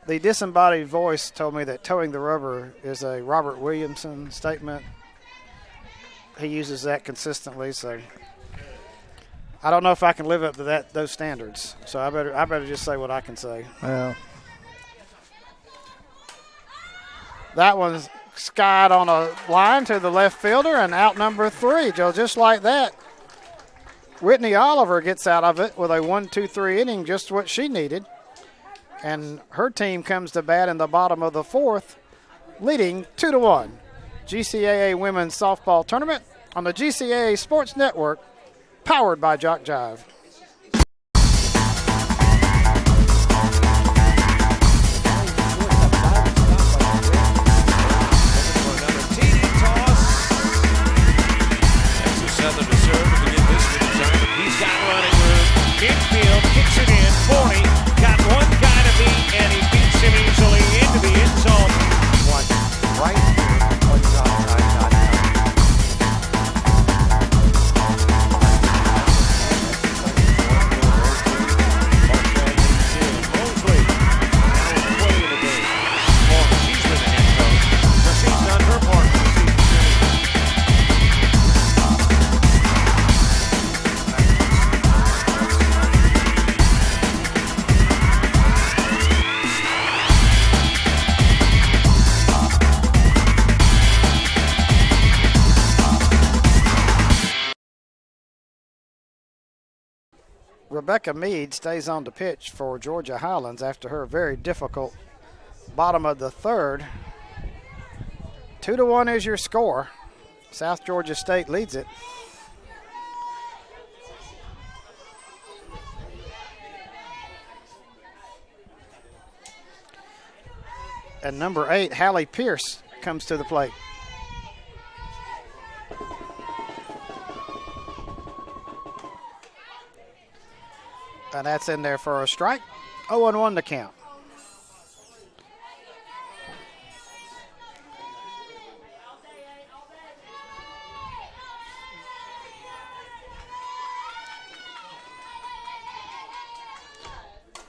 The disembodied voice told me that toeing the rubber is a Robert Williamson statement. He uses that consistently, so I don't know if I can live up to those standards. So I better just say what I can say. Well, that one's skied on a line to the left fielder and out number 3, Joe, just like that. Whitney Oliver gets out of it with a 1-2-3 inning, just what she needed. And her team comes to bat in the bottom of the fourth, leading 2-1. GCAA Women's Softball Tournament on the GCAA Sports Network, powered by Jock Jive. Southern to serve to begin this retirement. He's got running room. Infield kicks it in. 40. Got one guy to beat, and he beats him easily into the end zone. Watch right here on JockTime.com. Mosley now with 20 in the game. Long as she's been the head coach, so she's done her part for the season. Rebecca Mead stays on to pitch for Georgia Highlands after her very difficult bottom of the third. 2-1 is your score. South Georgia State leads it. And number 8, Hallie Pierce, comes to the plate. And that's in there for a strike. 0-1 to count.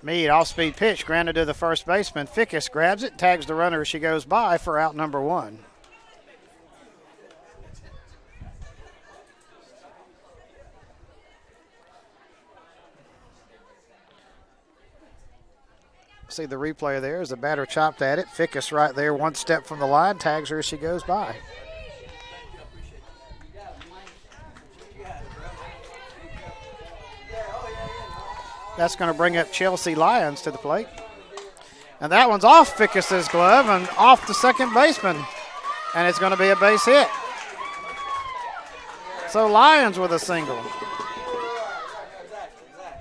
Mead, off-speed pitch, grounded to the first baseman. Fickus grabs it, tags the runner as she goes by for out number 1. See the replay there as the batter chopped at it. Fickus right there, one step from the line, tags her as she goes by. That's going to bring up Chelsea Lyons to the plate. And that one's off Fickus's glove and off the second baseman. And it's going to be a base hit. So Lyons with a single.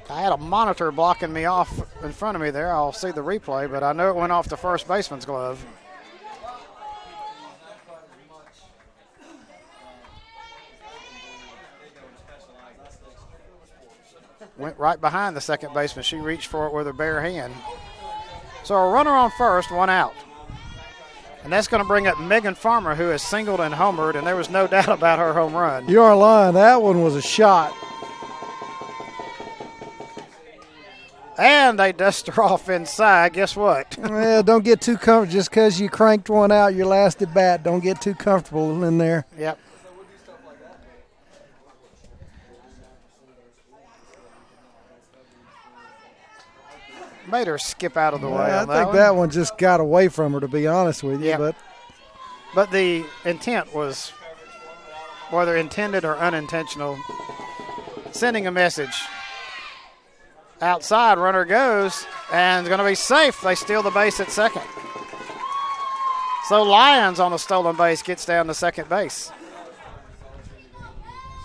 I had a monitor blocking me off in front of me there. I'll see the replay, but I know it went off the first baseman's glove. Went right behind the second baseman. She reached for it with her bare hand. So a runner on first, one out. And that's going to bring up Megan Farmer, who has singled and homered, and there was no doubt about her home run. You aren't lying. That one was a shot. And they dust her off inside. Guess what? Well, don't get too comfortable. Just because you cranked one out your last at bat, don't get too comfortable in there. Yep. Made her skip out of the way. I think that one just got away from her, to be honest with you. Yep. But the intent was, whether intended or unintentional, sending a message. Outside, runner goes, and it's going to be safe. They steal the base at second. So Lyons on a stolen base gets down to second base.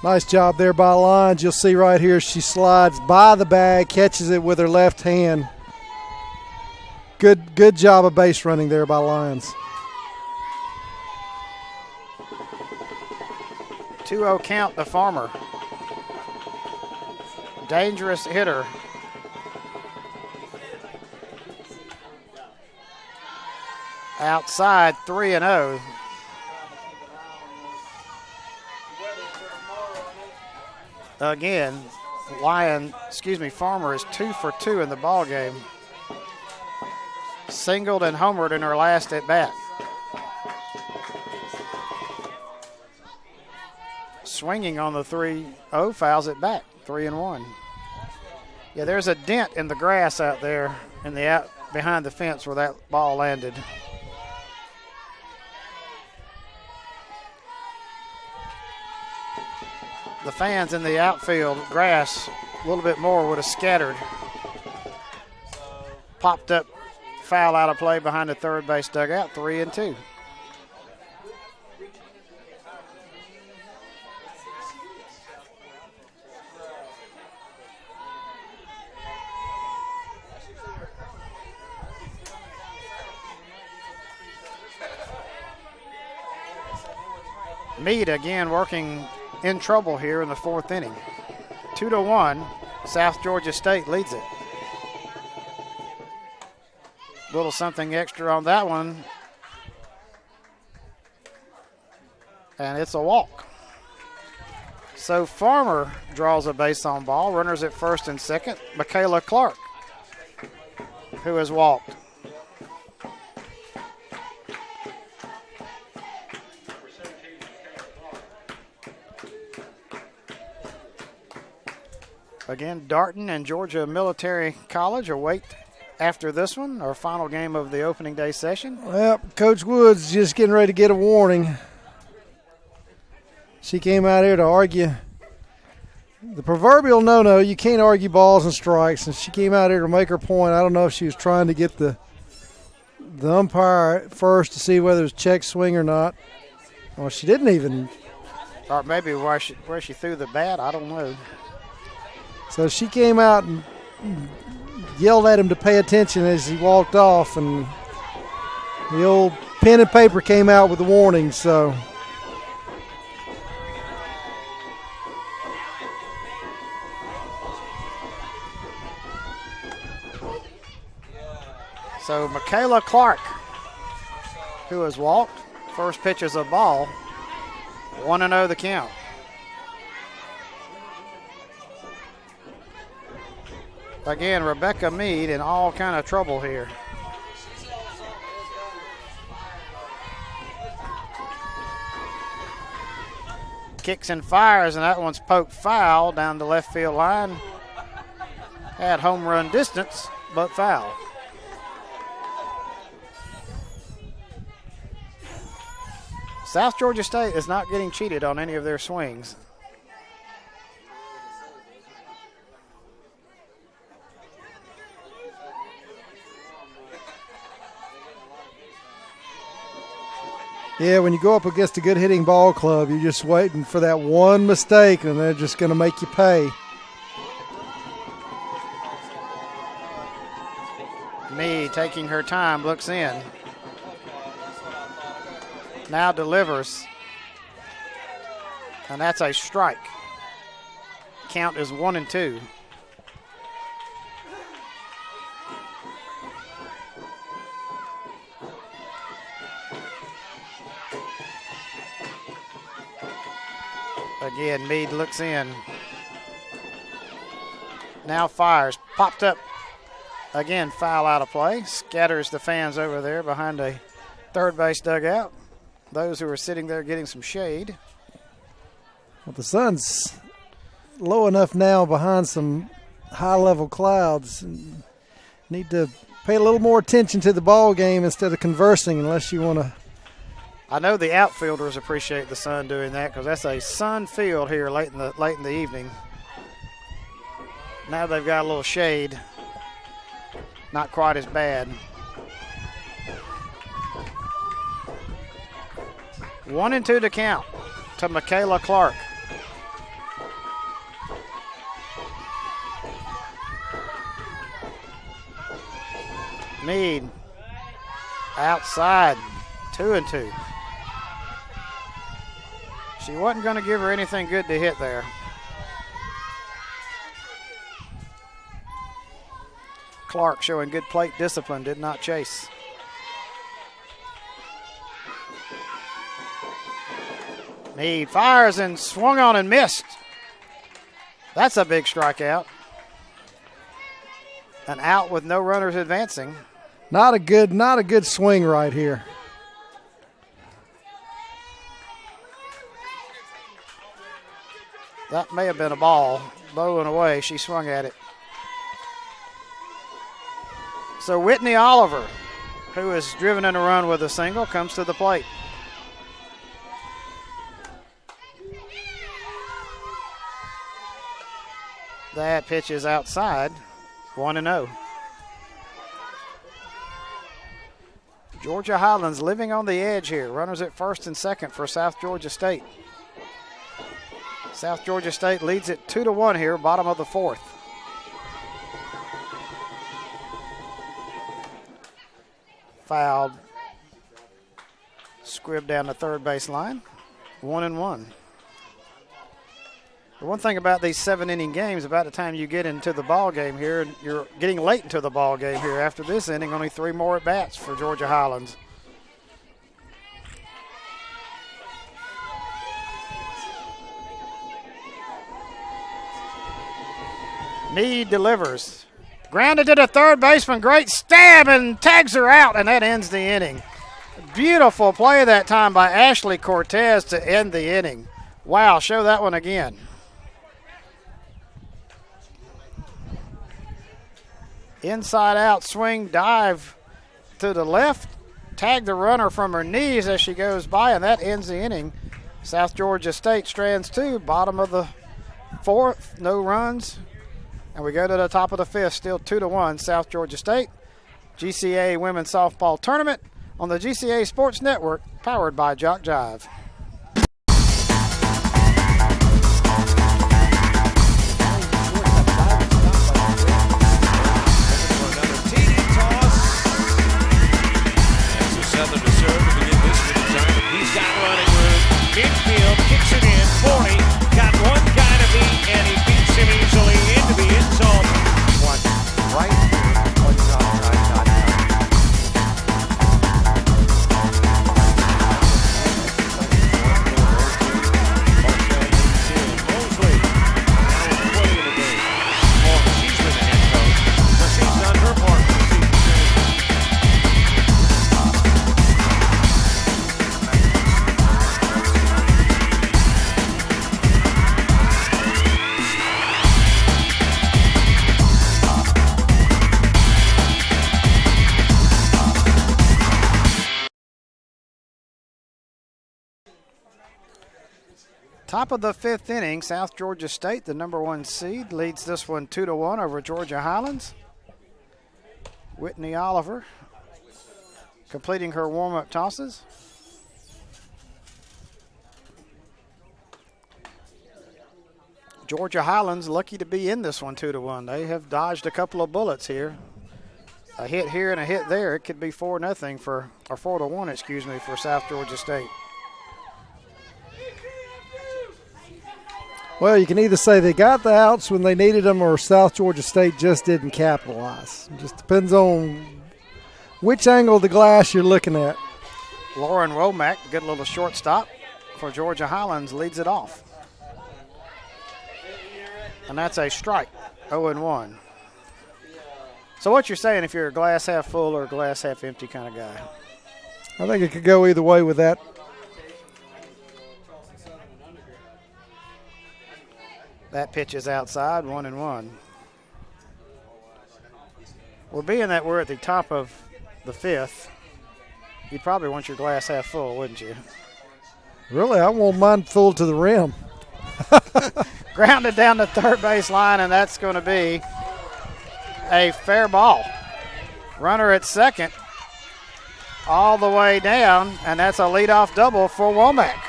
Nice job there by Lyons. You'll see right here she slides by the bag, catches it with her left hand. Good job of base running there by Lyons. 2-0 count to Farmer. Dangerous hitter. Outside, 3-0. Again, Farmer is 2 for 2 in the ball game. Singled and homered in her last at bat. Swinging on the 3-0, fouls it back, 3-1. Yeah, there's a dent in the grass out there in the behind the fence where that ball landed. The fans in the outfield grass a little bit more would have scattered. Popped up, foul out of play behind the third base dugout, 3-2. Meade again working in trouble here in the fourth inning. 2-1, South Georgia State leads it. Little something extra on that one. And it's a walk. So Farmer draws a base on ball. Runners at first and second. Michaela Clark, who has walked. Again, Darton and Georgia Military College await after this one, our final game of the opening day session. Well, Coach Woods just getting ready to get a warning. She came out here to argue the proverbial no-no. You can't argue balls and strikes, and she came out here to make her point. I don't know if she was trying to get the umpire first to see whether it was check swing or not. Well, she didn't even. Or maybe where she threw the bat, I don't know. So she came out and yelled at him to pay attention as he walked off, and the old pen and paper came out with the warning. So Michaela Clark, who has walked, first pitch is a ball, 1-0 the count. Again, Rebecca Meade in all kind of trouble here. Kicks and fires, and that one's poked foul down the left field line. Had home run distance, but foul. South Georgia State is not getting cheated on any of their swings. yeah, when you go up against a good hitting ball club, you're just waiting for that one mistake, and they're just going to make you pay. Meade taking her time, looks in. Now delivers. And that's a strike. Count is 1-2. Again, Meade looks in. Now fires. Popped up. Again, foul out of play. Scatters the fans over there behind a third base dugout. Those who are sitting there getting some shade. Well, the sun's low enough now behind some high-level clouds. Need to pay a little more attention to the ball game instead of conversing, unless you want to. I know the outfielders appreciate the sun doing that because that's a sun field here late in the evening. Now they've got a little shade. Not quite as bad. 1-2 to count to Michaela Clark. Meade outside, 2-2. She wasn't going to give her anything good to hit there. Clark showing good plate discipline, did not chase. Meade fires and swung on and missed. That's a big strikeout. An out with no runners advancing. Not a good swing right here. That may have been a ball. Low and away, she swung at it. So Whitney Oliver, who has driven in a run with a single, comes to the plate. That pitch is outside, 1-0. Georgia Highlands living on the edge here. Runners at first and second for South Georgia State. South Georgia State leads it 2-1 here, bottom of the fourth. Fouled. Scribbed down the third base line. 1-1. The one thing about these 7-inning games, about the time you get into the ball game here, and you're getting late into the ball game here. After this inning, only 3 more at bats for Georgia Highlands. Meade delivers. Grounded to the third baseman. Great stab and tags her out, and that ends the inning. Beautiful play that time by Ashley Cortez to end the inning. Wow, show that one again. Inside out swing, dive to the left. Tag the runner from her knees as she goes by, and that ends the inning. South Georgia State strands 2, bottom of the fourth, no runs. And we go to the top of the fifth, still 2-1, South Georgia State. GCAA Women's Softball Tournament on the GCAA Sports Network, powered by Jock Jive. Southern to serve to begin this retirement. He's got running room. Midfield kicks it in. 40. Got one guy to beat, and he beats him easily into the end zone. Watch right here on JockJive.com. Mosley now with 20 in the game. Oh, she's been the head coach, but she's done her part for the season. Top of the fifth inning, South Georgia State, the number 1 seed, leads this one 2-1 over Georgia Highlands. Whitney Oliver completing her warm-up tosses. Georgia Highlands lucky to be in this one 2-1. They have dodged a couple of bullets here. A hit here and a hit there. It could be 4-1 for 4-1, for South Georgia State. Well, you can either say they got the outs when they needed them, or South Georgia State just didn't capitalize. It just depends on which angle of the glass you're looking at. Lauren Womack, good little shortstop for Georgia Highlands, leads it off. And that's a strike, 0-1. So what you're saying, if you're a glass half full or a glass half empty kind of guy? I think it could go either way with that. That pitch is outside, 1-1. Well, being that we're at the top of the fifth, you'd probably want your glass half full, wouldn't you? Really, I want mine full to the rim. Grounded down the third base line, and that's going to be a fair ball. Runner at second, all the way down, and that's a leadoff double for Womack.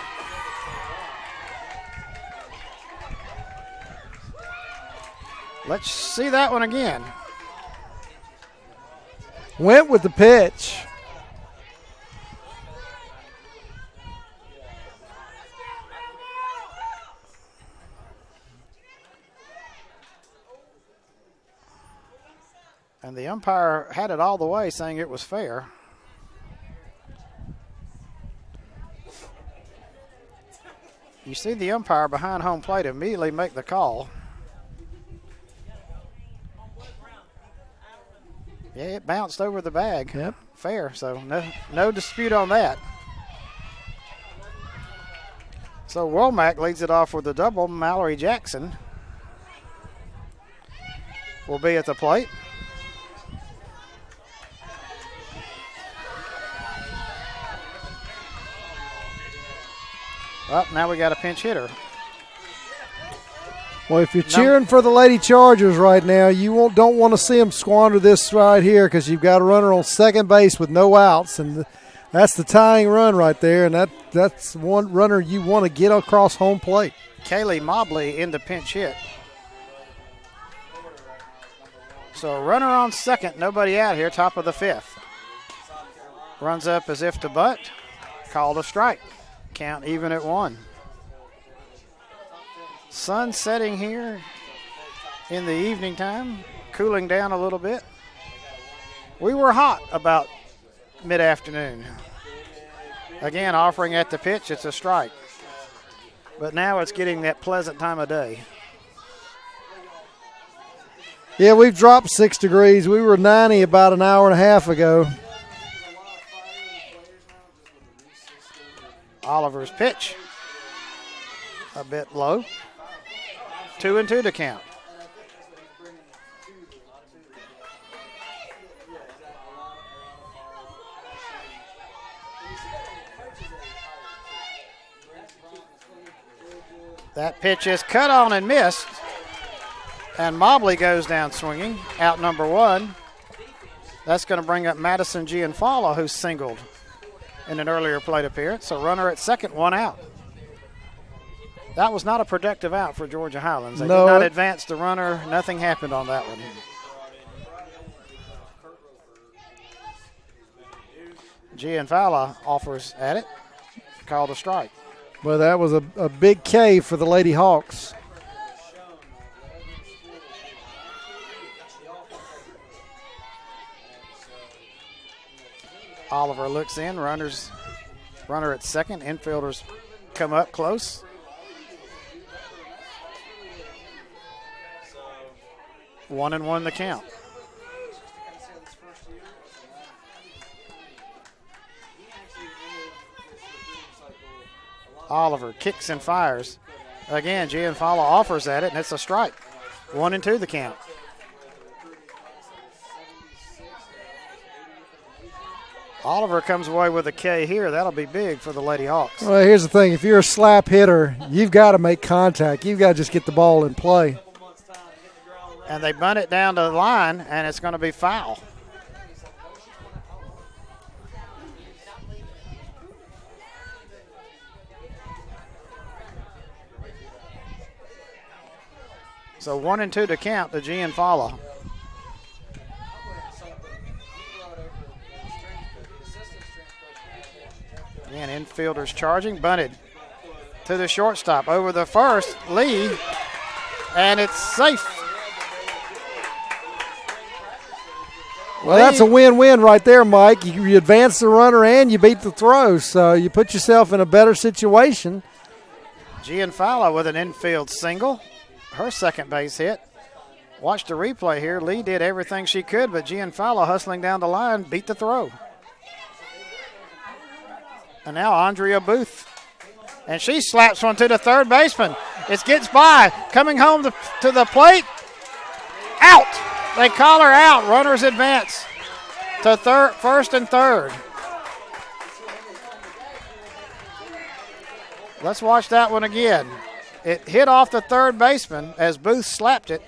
Let's see that one again. Went with the pitch. And the umpire had it all the way, saying it was fair. You see the umpire behind home plate immediately make the call. Yeah, it bounced over the bag. Yep. Fair, so no dispute on that. So Womack leads it off with a double. Mallory Jackson will be at the plate. Well, now we got a pinch hitter. Well, if you're cheering for the Lady Chargers right now, you don't want to see them squander this right here because you've got a runner on second base with no outs, and that's the tying run right there, and that's one runner you want to get across home plate. Kaylee Mobley in the pinch hit. So a runner on second, nobody out here, top of the fifth. Runs up as if to butt, called a strike. Count even at 1. Sun setting here in the evening time, cooling down a little bit. We were hot about mid-afternoon. Again, offering at the pitch, it's a strike. But now it's getting that pleasant time of day. Yeah, we've dropped 6 degrees. We were 90 about an hour and a half ago. Oliver's pitch, a bit low. 2-2 to count. That pitch is cut on and missed. And Mobley goes down swinging, out number 1. That's going to bring up Madison Gianfala, who singled in an earlier plate appearance. A runner at second, 1 out. That was not a productive out for Georgia Highlands. They did not advance the runner. Nothing happened on that one. Gianfala offers at it, called a strike. Well, that was a big K for the Lady Hawks. Oliver looks in, runner at second, infielders come up close. 1-1 the count. Oliver kicks and fires. Again, Gianfala offers at it, and it's a strike. 1-2 the count. Oliver comes away with a K here. That'll be big for the Lady Hawks. Well, here's the thing. If you're a slap hitter, you've got to make contact. You've got to just get the ball in play. And they bunt it down to the line, and it's going to be foul. So 1-2 to count to Gianfala. Again, infielders charging, bunted to the shortstop. Over the first, Lee, and it's safe. Well, that's a win-win right there, Mike. You advance the runner and you beat the throw, so you put yourself in a better situation. Gianfala with an infield single, her second base hit. Watch the replay here. Lee did everything she could, but Gianfala hustling down the line beat the throw. And now Andrea Booth. And she slaps one to the third baseman. It gets by. Coming home to the plate. Out. They call her out. Runners advance to first and third. Let's watch that one again. It hit off the third baseman as Booth slapped it.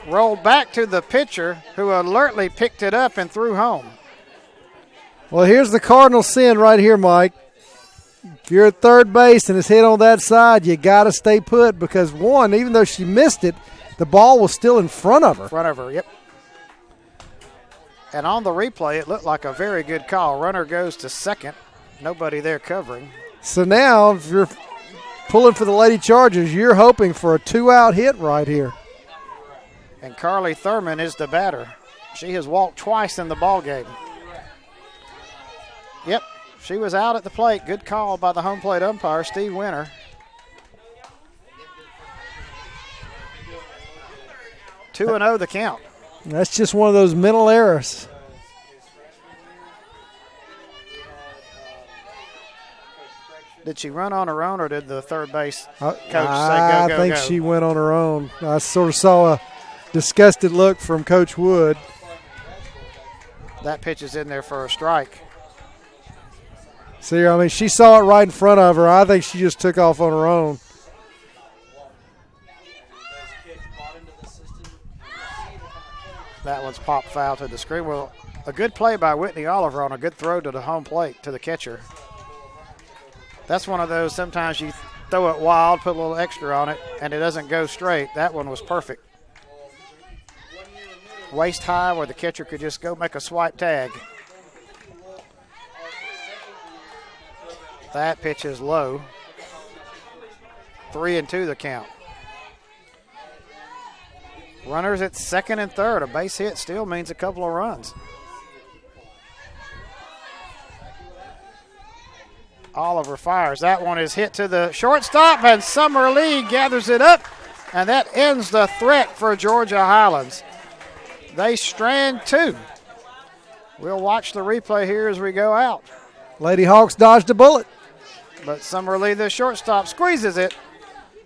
Rolled back to the pitcher, who alertly picked it up and threw home. Well, here's the cardinal sin right here, Mike. If you're at third base and it's hit on that side, you got to stay put because, one, even though she missed it, the ball was still in front of her. Yep. And on the replay, it looked like a very good call. Runner goes to second. Nobody there covering. So now, if you're pulling for the Lady Chargers, you're hoping for a 2-out hit right here. And Carly Thurman is the batter. She has walked twice in the ball game. Yep, she was out at the plate. Good call by the home plate umpire, Steve Winter. Two 2-0 the count. That's just one of those mental errors. Did she run on her own, or did the third base coach say go, I think she went on her own. I sort of saw a disgusted look from Coach Wood. That pitch is in there for a strike. See, I mean, she saw it right in front of her. I think she just took off on her own. That one's popped foul to the screen. Well, a good play by Whitney Oliver on a good throw to the home plate to the catcher. That's one of those, sometimes you throw it wild, put a little extra on it, and it doesn't go straight. That one was perfect. Waist high where the catcher could just go make a swipe tag. That pitch is low. 3-2 the count. Runners at second and third. A base hit still means a couple of runs. Oliver fires. That one is hit to the shortstop, and Summer Lee gathers it up, and that ends the threat for Georgia Highlands. They strand two. We'll watch the replay here as we go out. Lady Hawks dodged a bullet. But Summer Lee, the shortstop, squeezes it.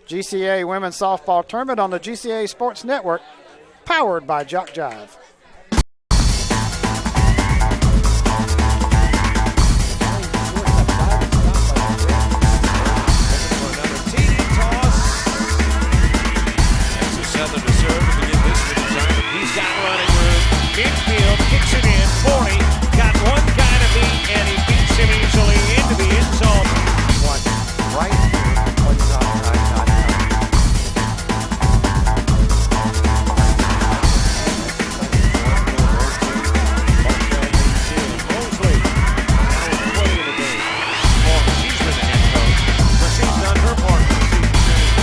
GCAA Women's Softball Tournament on the GCAA Sports Network, powered by Jock Jive. Southern to serve to begin this one. He's got running room. Infield kicks it in. 40. Got one guy to beat, and he beats him easily into the end zone. One right here on TopSide.com. Mosley. Now he's playing the game. She's been the head coach, but she's done her part for the season.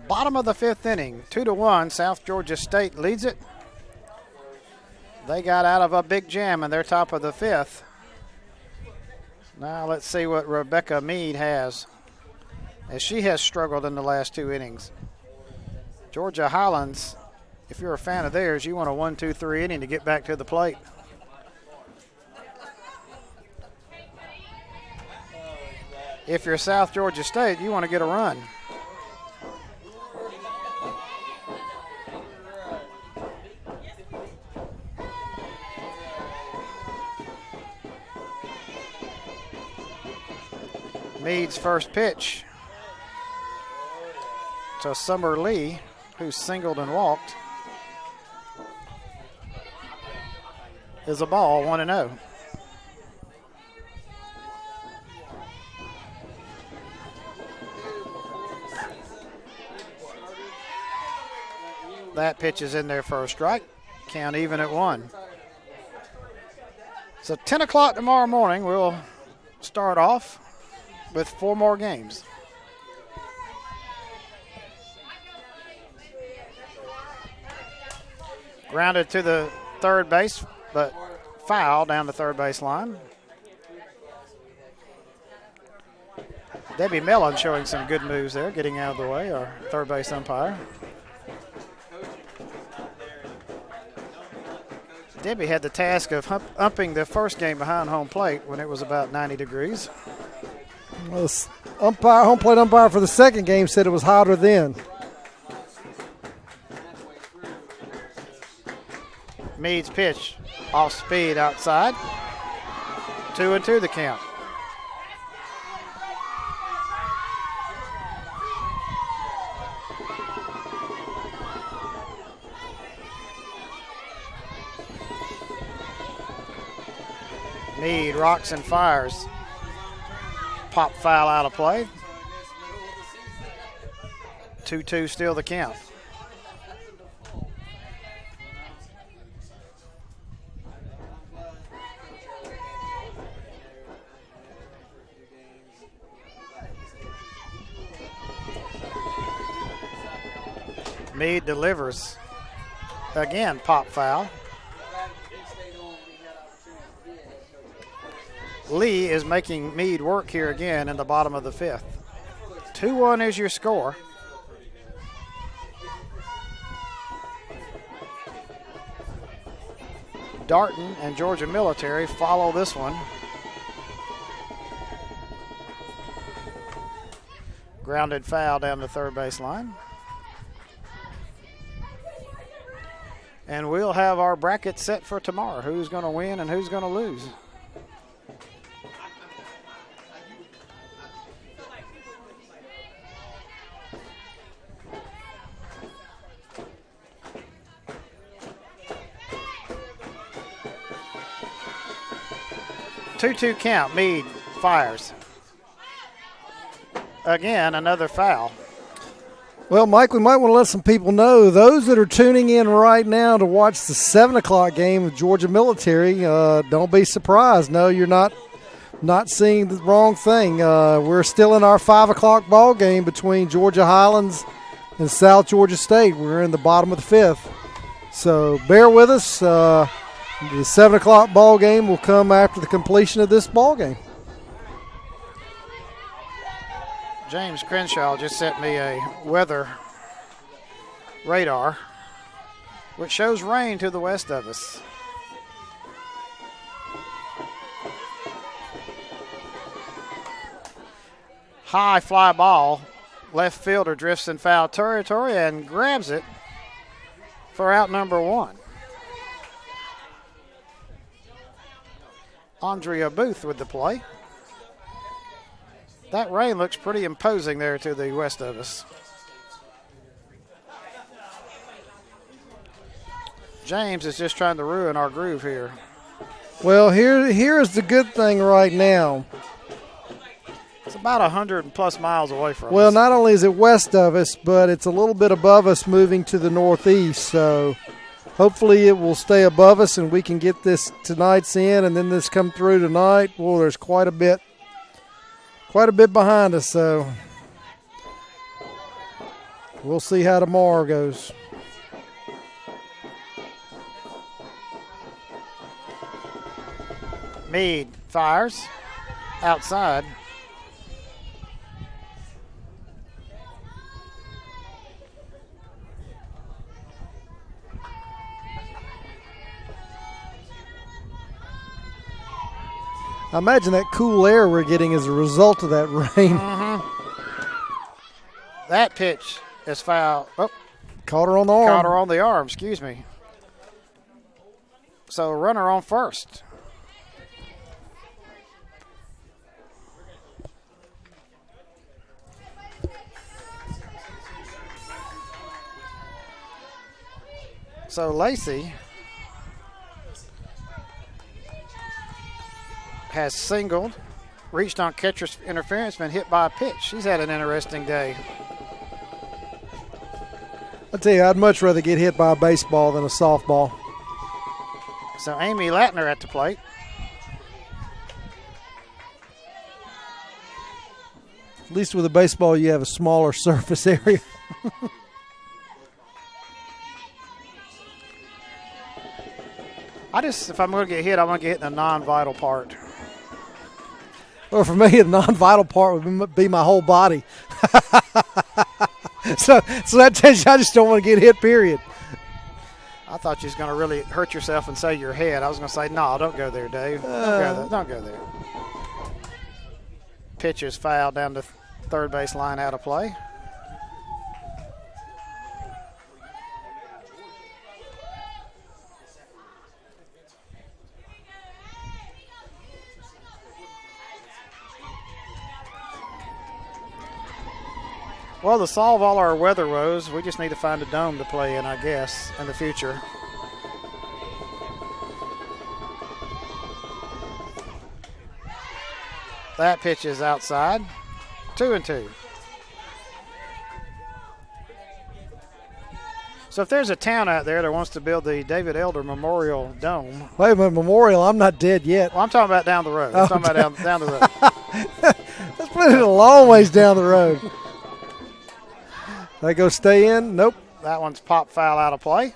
Bottom of the fifth inning, 2-1. South Georgia State leads it. They got out of a big jam in their top of the fifth. Now let's see what Rebecca Mead has, as she has struggled in the last two innings. Georgia Highlands, if you're a fan of theirs, you want a 1-2-3 inning to get back to the plate. If you're South Georgia State, you want to get a run. Mead's first pitch to Summer Lee, who singled and walked, is a ball, 1-0. That pitch is in there for a strike. Count even at 1. So 10 o'clock tomorrow morning, we'll start off with 4 more games. Grounded to the third base, but foul down the third base line. Debbie Mellon showing some good moves there, getting out of the way, our third base umpire. Debbie had the task of umping the first game behind home plate when it was about 90 degrees. Well, home plate umpire for the second game said it was hotter then. Mead's pitch off speed outside. 2-2 the count. Mead rocks and fires. Pop foul out of play. 2-2 still the count. Mead delivers. Again, pop foul. Lee is making Mead work here again in the bottom of the fifth. 2-1 is your score. Darton and Georgia Military follow this one. Grounded foul down the third base line. And we'll have our bracket set for tomorrow. Who's going to win and who's going to lose. Two-two count. Meade fires. Again, another foul. Well, Mike, we might want to let some people know, those that are tuning in right now to watch the 7 o'clock game of Georgia Military, don't be surprised. No, you're not seeing the wrong thing. We're still in our 5 o'clock ball game between Georgia Highlands and South Georgia State. We're in the bottom of the 5th. So bear with us. The 7 o'clock ball game will come after the completion of this ball game. James Crenshaw just sent me a weather radar, which shows rain to the west of us. High fly ball. Left fielder drifts in foul territory and grabs it for out number 1. Andrea Booth with the play. That rain looks pretty imposing there to the west of us. James is just trying to ruin our groove here. Well, here is the good thing right now. It's about 100+ miles away from us. Well, not only is it west of us, but it's a little bit above us moving to the northeast. So hopefully it will stay above us and we can get this tonight's in and then this come through tonight. Well, there's quite a bit behind us, so we'll see how tomorrow goes. Meade fires outside. I imagine that cool air we're getting as a result of that rain. That pitch is foul. Oh, caught her on the arm. Caught her on the arm, excuse me. So runner on first. So Lacey has singled, reached on catcher's interference, been hit by a pitch. She's had an interesting day. I tell you, I'd much rather get hit by a baseball than a softball. So Amy Latner at the plate. At least with a baseball, you have a smaller surface area. If I'm going to get hit, I want to get hit in a non-vital part. Well, for me, the non-vital part would be my whole body. so that tells you I just don't want to get hit, period. I thought you was going to really hurt yourself and say your head. I was going to say, no, don't go there, Dave. Don't go there. Pitch is fouled down the third base line, out of play. Well, to solve all our weather woes, we just need to find a dome to play in, I guess, in the future. That pitch is outside. 2-2. So if there's a town out there that wants to build the David Elder Memorial Dome. Wait a minute, Memorial, I'm not dead yet. Well, I'm talking about down the road. I'm talking about down the road. Let's put it a long ways down the road. They go stay in? Nope. That one's pop foul, out of play.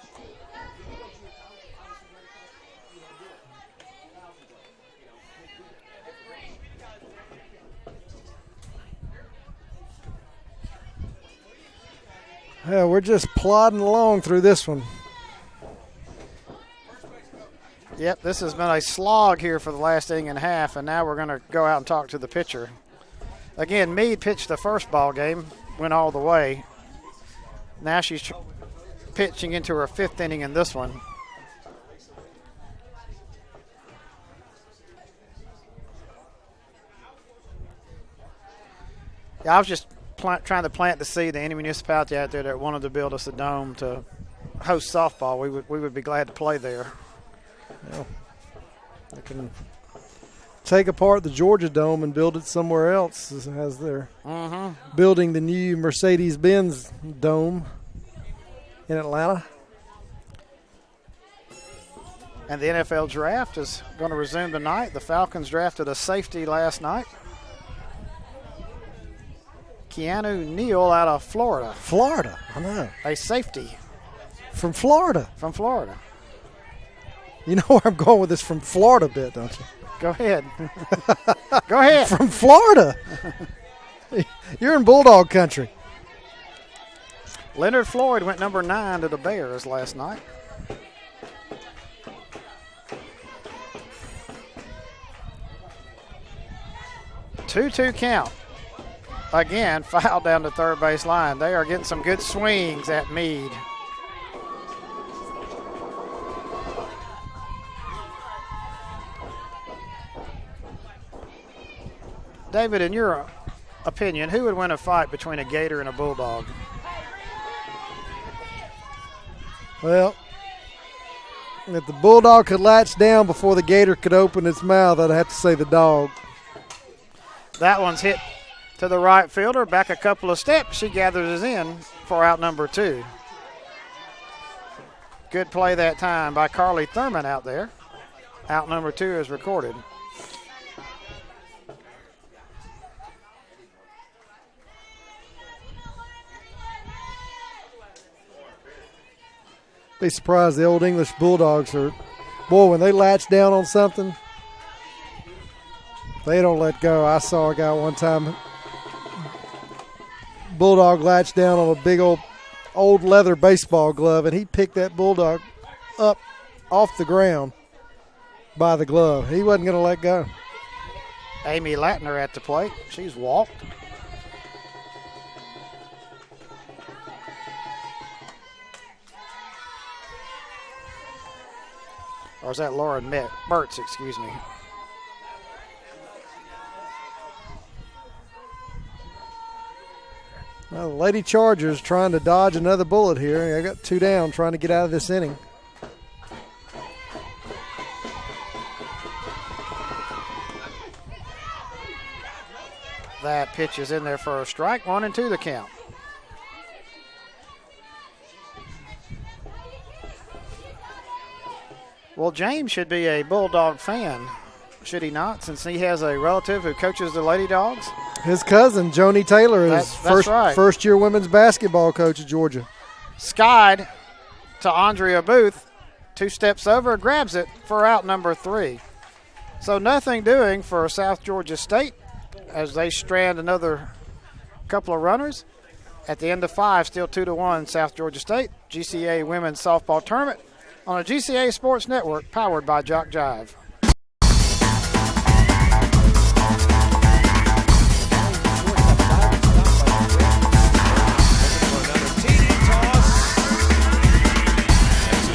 Yeah, we're just plodding along through this one. Yep, this has been a slog here for the last inning and a half, and now we're going to go out and talk to the pitcher. Again, Meade pitched the first ball game, went all the way. Now she's pitching into her 5th inning in this one. Yeah, I was just trying to plant the seed to any municipality out there that wanted to build us a dome to host softball. We would be glad to play there. Well, they can take apart the Georgia Dome and build it somewhere else, as they're building the new Mercedes-Benz Dome in Atlanta. And the NFL draft is going to resume tonight. The Falcons drafted a safety last night. Keanu Neal out of Florida. Florida, I know. A safety. From Florida. From Florida. You know where I'm going with this from Florida bit, don't you? Go ahead. Go ahead. From Florida. You're in Bulldog country. Leonard Floyd went number 9 to the Bears last night. Two count. Again, foul down the third base line. They are getting some good swings at Meade. David, in your opinion, who would win a fight between a Gator and a Bulldog? Well, if the Bulldog could latch down before the Gator could open its mouth, I'd have to say the dog. That one's hit to the right fielder. Back a couple of steps. She gathers it in for out number 2. Good play that time by Carly Thurman out there. Out number 2 is recorded. Be surprised the Old English Bulldogs are, boy, when they latch down on something, they don't let go. I saw a guy one time, Bulldog latched down on a big old leather baseball glove, and he picked that Bulldog up off the ground by the glove. He wasn't going to let go. Amy Latner at the plate. She's walked. Or is that Laura Mertz, excuse me. Well, the Lady Chargers trying to dodge another bullet here. I got 2 down trying to get out of this inning. That pitch is in there for a strike. 1-2 the count. Well, James should be a Bulldog fan, should he not, since he has a relative who coaches the Lady Dogs? His cousin, Joni Taylor, is first-year women's basketball coach at Georgia. Skied to Andrea Booth. 2 steps over, grabs it for out number 3. So nothing doing for South Georgia State as they strand another couple of runners. At the end of 5, still 2-1 South Georgia State. GCAA Women's Softball Tournament on a GCAA Sports Network powered by Jock Jive.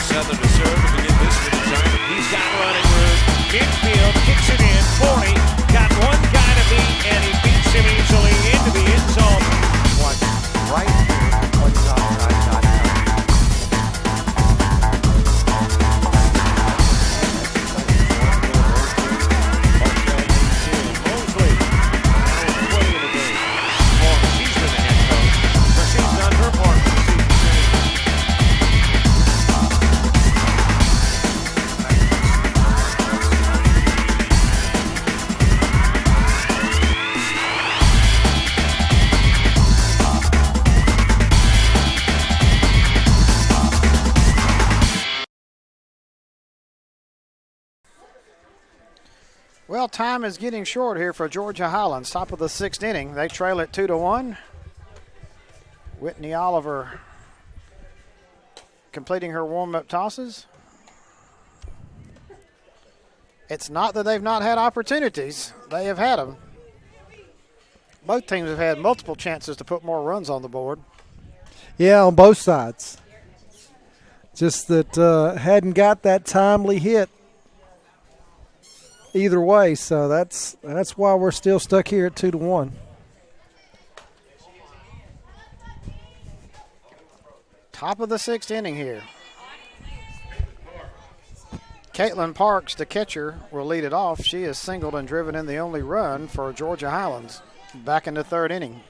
Southern to serve to begin this one. He's got running room. Infield kicks it in. 40. Got one guy to beat, and he beats him easily into the end zone. One right here on topside.com. Mosley. Now in 20 in the game. Well, she's been the head coach, but she's done her part for the season. Well, time is getting short here for Georgia Highlands. Top of the 6th inning. They trail it 2-1. Whitney Oliver completing her warm-up tosses. It's not that they've not had opportunities. They have had them. Both teams have had multiple chances to put more runs on the board. Yeah, on both sides. Just that hadn't got that timely hit either way, so that's why we're still stuck here at 2-1. Top of the 6th inning here. Caitlin Parks, the catcher, will lead it off. She has singled and driven in the only run for Georgia Highlands. Back in the 3rd inning.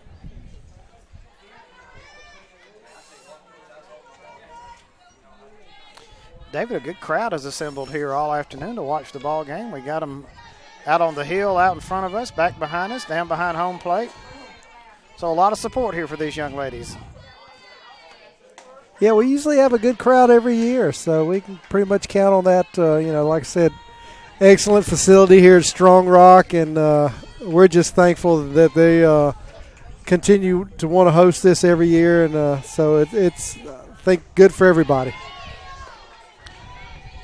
David, a good crowd has assembled here all afternoon to watch the ball game. We got them out on the hill, out in front of us, back behind us, down behind home plate. So a lot of support here for these young ladies. Yeah, we usually have a good crowd every year, so we can pretty much count on that. Like I said, excellent facility here at Strong Rock, and we're just thankful that they continue to want to host this every year, and so it's I think, good for everybody.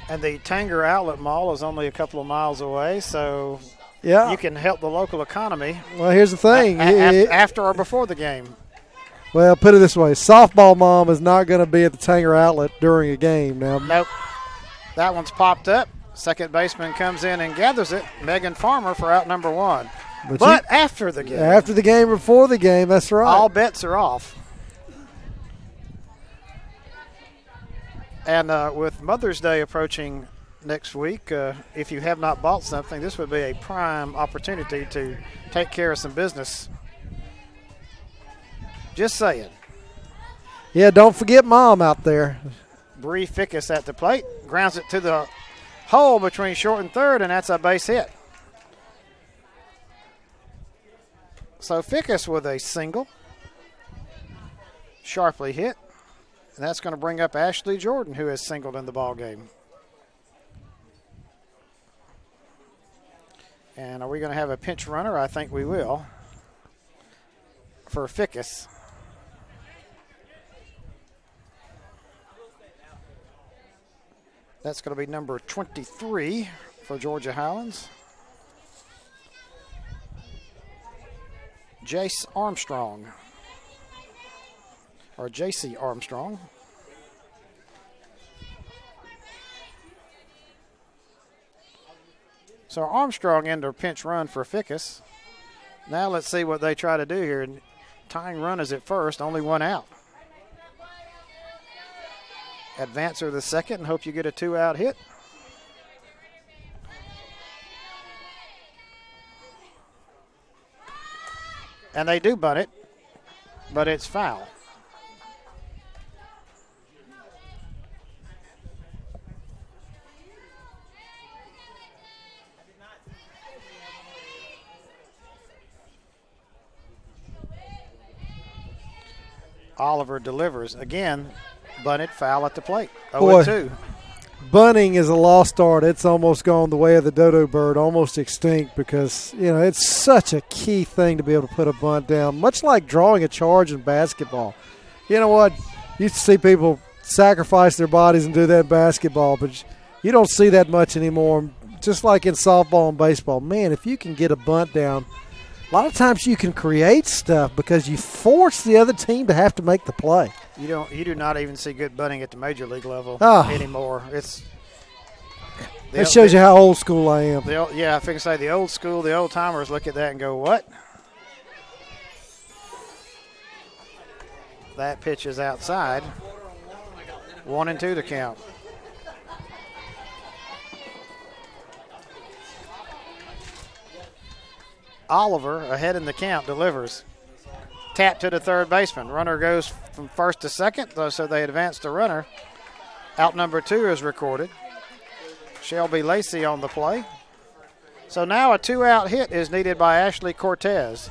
And the Tanger Outlet Mall is only a couple of miles away, so yeah, you can help the local economy. Well, here's the thing. After or before the game. Well, put it this way. Softball mom is not going to be at the Tanger Outlet during a game now. Nope. That one's popped up. Second baseman comes in and gathers it. Megan Farmer for out number 1. But after the game. After the game, before the game, that's right. All bets are off. And with Mother's Day approaching next week, if you have not bought something, this would be a prime opportunity to take care of some business. Just saying. Yeah, don't forget Mom out there. Bree Fickus at the plate. Grounds it to the hole between short and third, and that's a base hit. So Fickus with a single. Sharply hit. And that's going to bring up Ashley Jordan, who has singled in the ball game. And are we going to have a pinch runner? I think we will. For Fickus. That's going to be number 23 for Georgia Highlands. Jace Armstrong. Or J.C. Armstrong. So Armstrong into a pinch run for Fickus. Now let's see what they try to do here. Tying run is at first, only one out. Advance her the second and hope you get a 2-out hit. And they do bunt it, but it's foul. Oliver delivers. Again, bunted, foul at the plate. 0-2. Bunting is a lost art. It's almost gone the way of the dodo bird, almost extinct, because, it's such a key thing to be able to put a bunt down, much like drawing a charge in basketball. You know what? You used to see people sacrifice their bodies and do that in basketball, but you don't see that much anymore, just like in softball and baseball. Man, if you can get a bunt down, a lot of times you can create stuff because you force the other team to have to make the play. You do not even see good bunting at the major league level anymore. It shows you how old school I am. I think I say the old school, the old timers look at that and go, what? That pitch is outside. 1-2 to count. Oliver, ahead in the count, delivers. Tap to the third baseman. Runner goes from first to second, so they advance the runner. Out number 2 is recorded. Shelby Lacey on the play. So now a 2-out hit is needed by Ashley Cortez.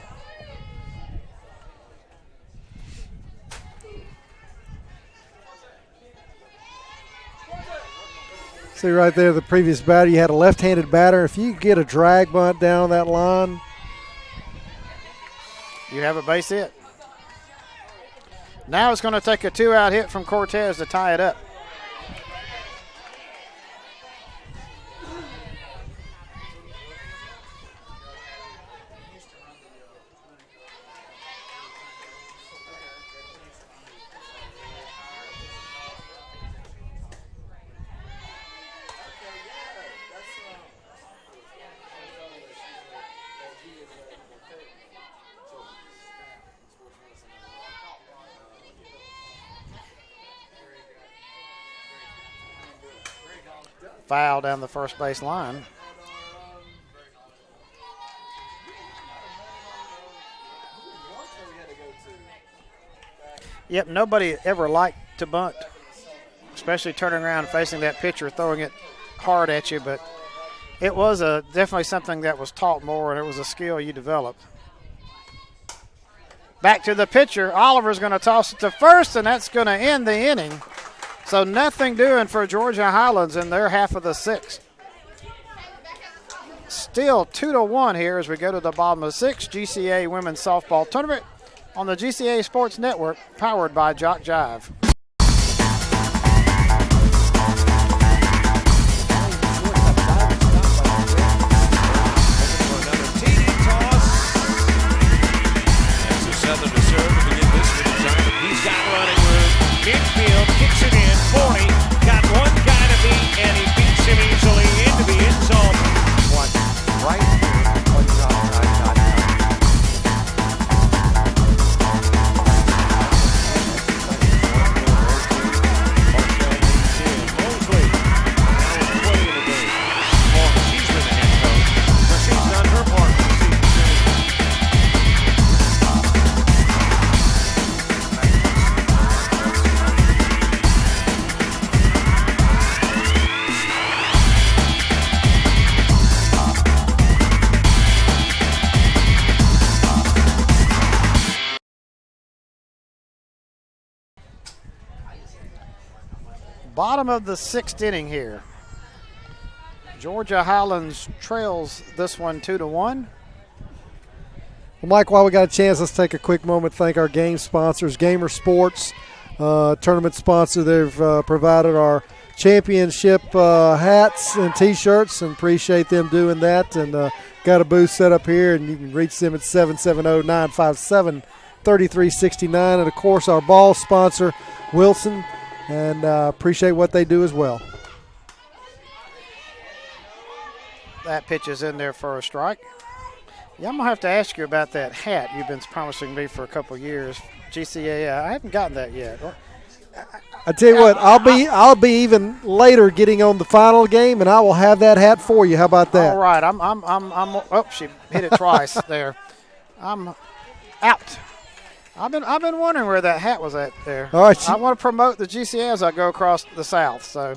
See right there, the previous batter, you had a left-handed batter. If you get a drag bunt down that line, you have a base hit. Now it's going to take a 2-out hit from Cortez to tie it up. foul down the first base line. Yep, nobody ever liked to bunt, especially turning around and facing that pitcher, throwing it hard at you, but it was definitely something that was taught more, and it was a skill you developed. Back to the pitcher. Oliver's going to toss it to first, and that's going to end the inning. So nothing doing for Georgia Highlands in their half of the sixth. Still 2-1 here as we go to the bottom of the sixth. GCAA Women's Softball Tournament on the GCAA Sports Network, powered by Jock Jive. Southern to serve to begin this one. He's got running room. Infield kicks it in. 40. Got one guy to beat, and he beats him easily into the end zone. One right here on JockJive.com. Mosley. Now it's play in the game. She's been the head coach, but she's done her part for the season. Bottom of the sixth inning here. Georgia Highlands trails this one 2-1. Well, Mike, while we got a chance, let's take a quick moment to thank our game sponsors, Gamer Sports, tournament sponsor. They've provided our championship hats and T-shirts, and appreciate them doing that. And got a booth set up here, and you can reach them at 770-957-3369. And, of course, our ball sponsor, Wilson, and appreciate what they do as well. That pitch is in there for a strike. Yeah, I'm going to have to ask you about that hat you've been promising me for a couple years. GCAA, I haven't gotten that yet. I tell you what, I'll be even later getting on the final game, and I will have that hat for you. How about that? All right, oh, she hit it twice there. I'm out. I've been wondering where that hat was at there. All right, I want to promote the GCA as I go across the South. So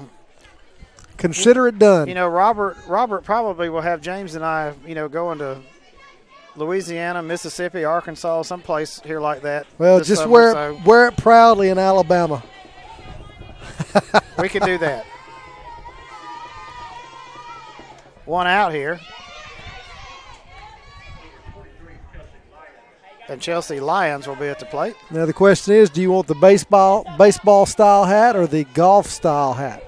consider it done. You know, Robert probably will have James and I, going to Louisiana, Mississippi, Arkansas, someplace here like that. Well, just wear it proudly in Alabama. We can do that. One out here. And Chelsea Lions will be at the plate. Now the question is, do you want the baseball style hat or the golf style hat?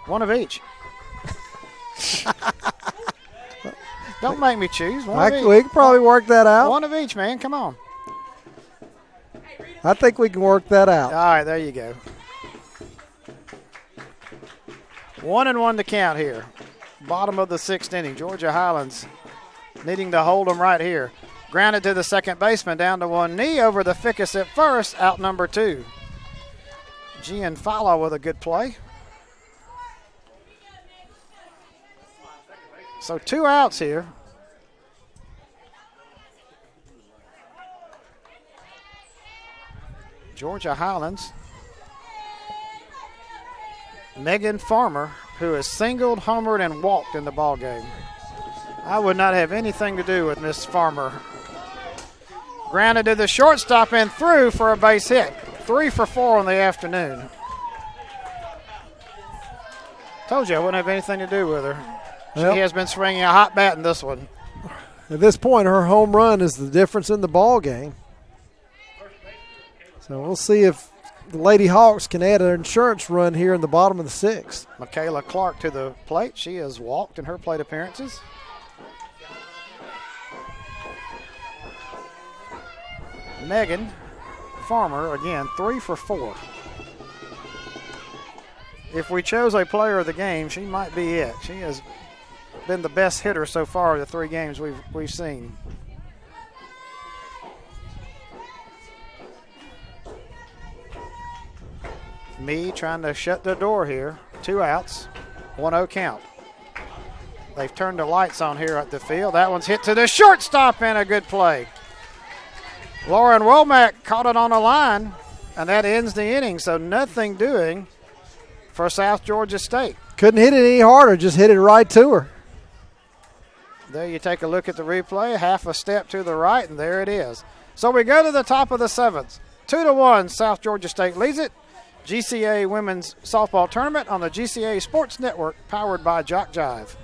One of each. Don't make me choose. We can probably work that out. One of each, man. Come on. I think we can work that out. All right, there you go. 1-1 to count here. Bottom of the sixth inning. Georgia Highlands needing to hold them right here. Grounded to the second baseman, down to one knee, over the ficus at first, out number 2. Gianfalo with a good play. So 2 outs here. Georgia Highlands. Megan Farmer, who has singled, homered, and walked in the ball game. I would not have anything to do with Miss Farmer. Grounded to the shortstop and through for a base hit. 3 for 4 on the afternoon. Told you I wouldn't have anything to do with her. She has been swinging a hot bat in this one. At this point, her home run is the difference in the ball game. So we'll see if the Lady Hawks can add an insurance run here in the bottom of the sixth. Michaela Clark to the plate. She has walked in her plate appearances. Megan Farmer, again, 3 for 4. If we chose a player of the game, she might be it. She has been the best hitter so far of the 3 games we've seen. Me trying to shut the door here. 2 outs. 1-0 count. They've turned the lights on here at the field. That one's hit to the shortstop and a good play. Lauren Womack caught it on the line, and that ends the inning, so nothing doing for South Georgia State. Couldn't hit it any harder, just hit it right to her. There you take a look at the replay, half a step to the right, and there it is. So we go to the top of the seventh. 2-1, South Georgia State leads it. GCAA Women's Softball Tournament on the GCAA Sports Network, powered by Jock Jive.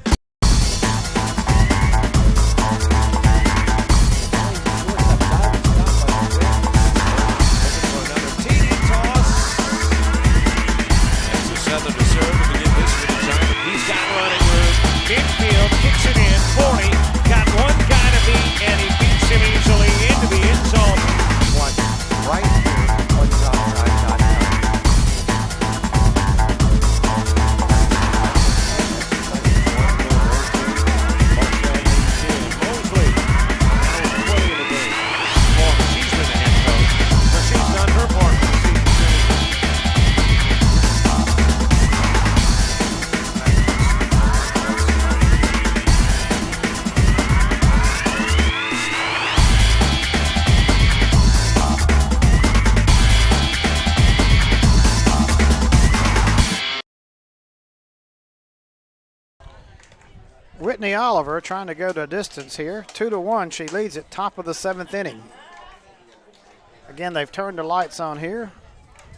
Southern to serve to begin this retirement. He's got running room. Infield kicks it in. 40. Got one guy to beat, and he beats him easily into the end zone. One right here on JockJive.com. Mosley. Now he's playing the game. She's been the head coach, but she's done her part for the season. Whitney Oliver trying to go to a distance here. 2-1, she leads it top of the seventh inning. Again, they've turned the lights on here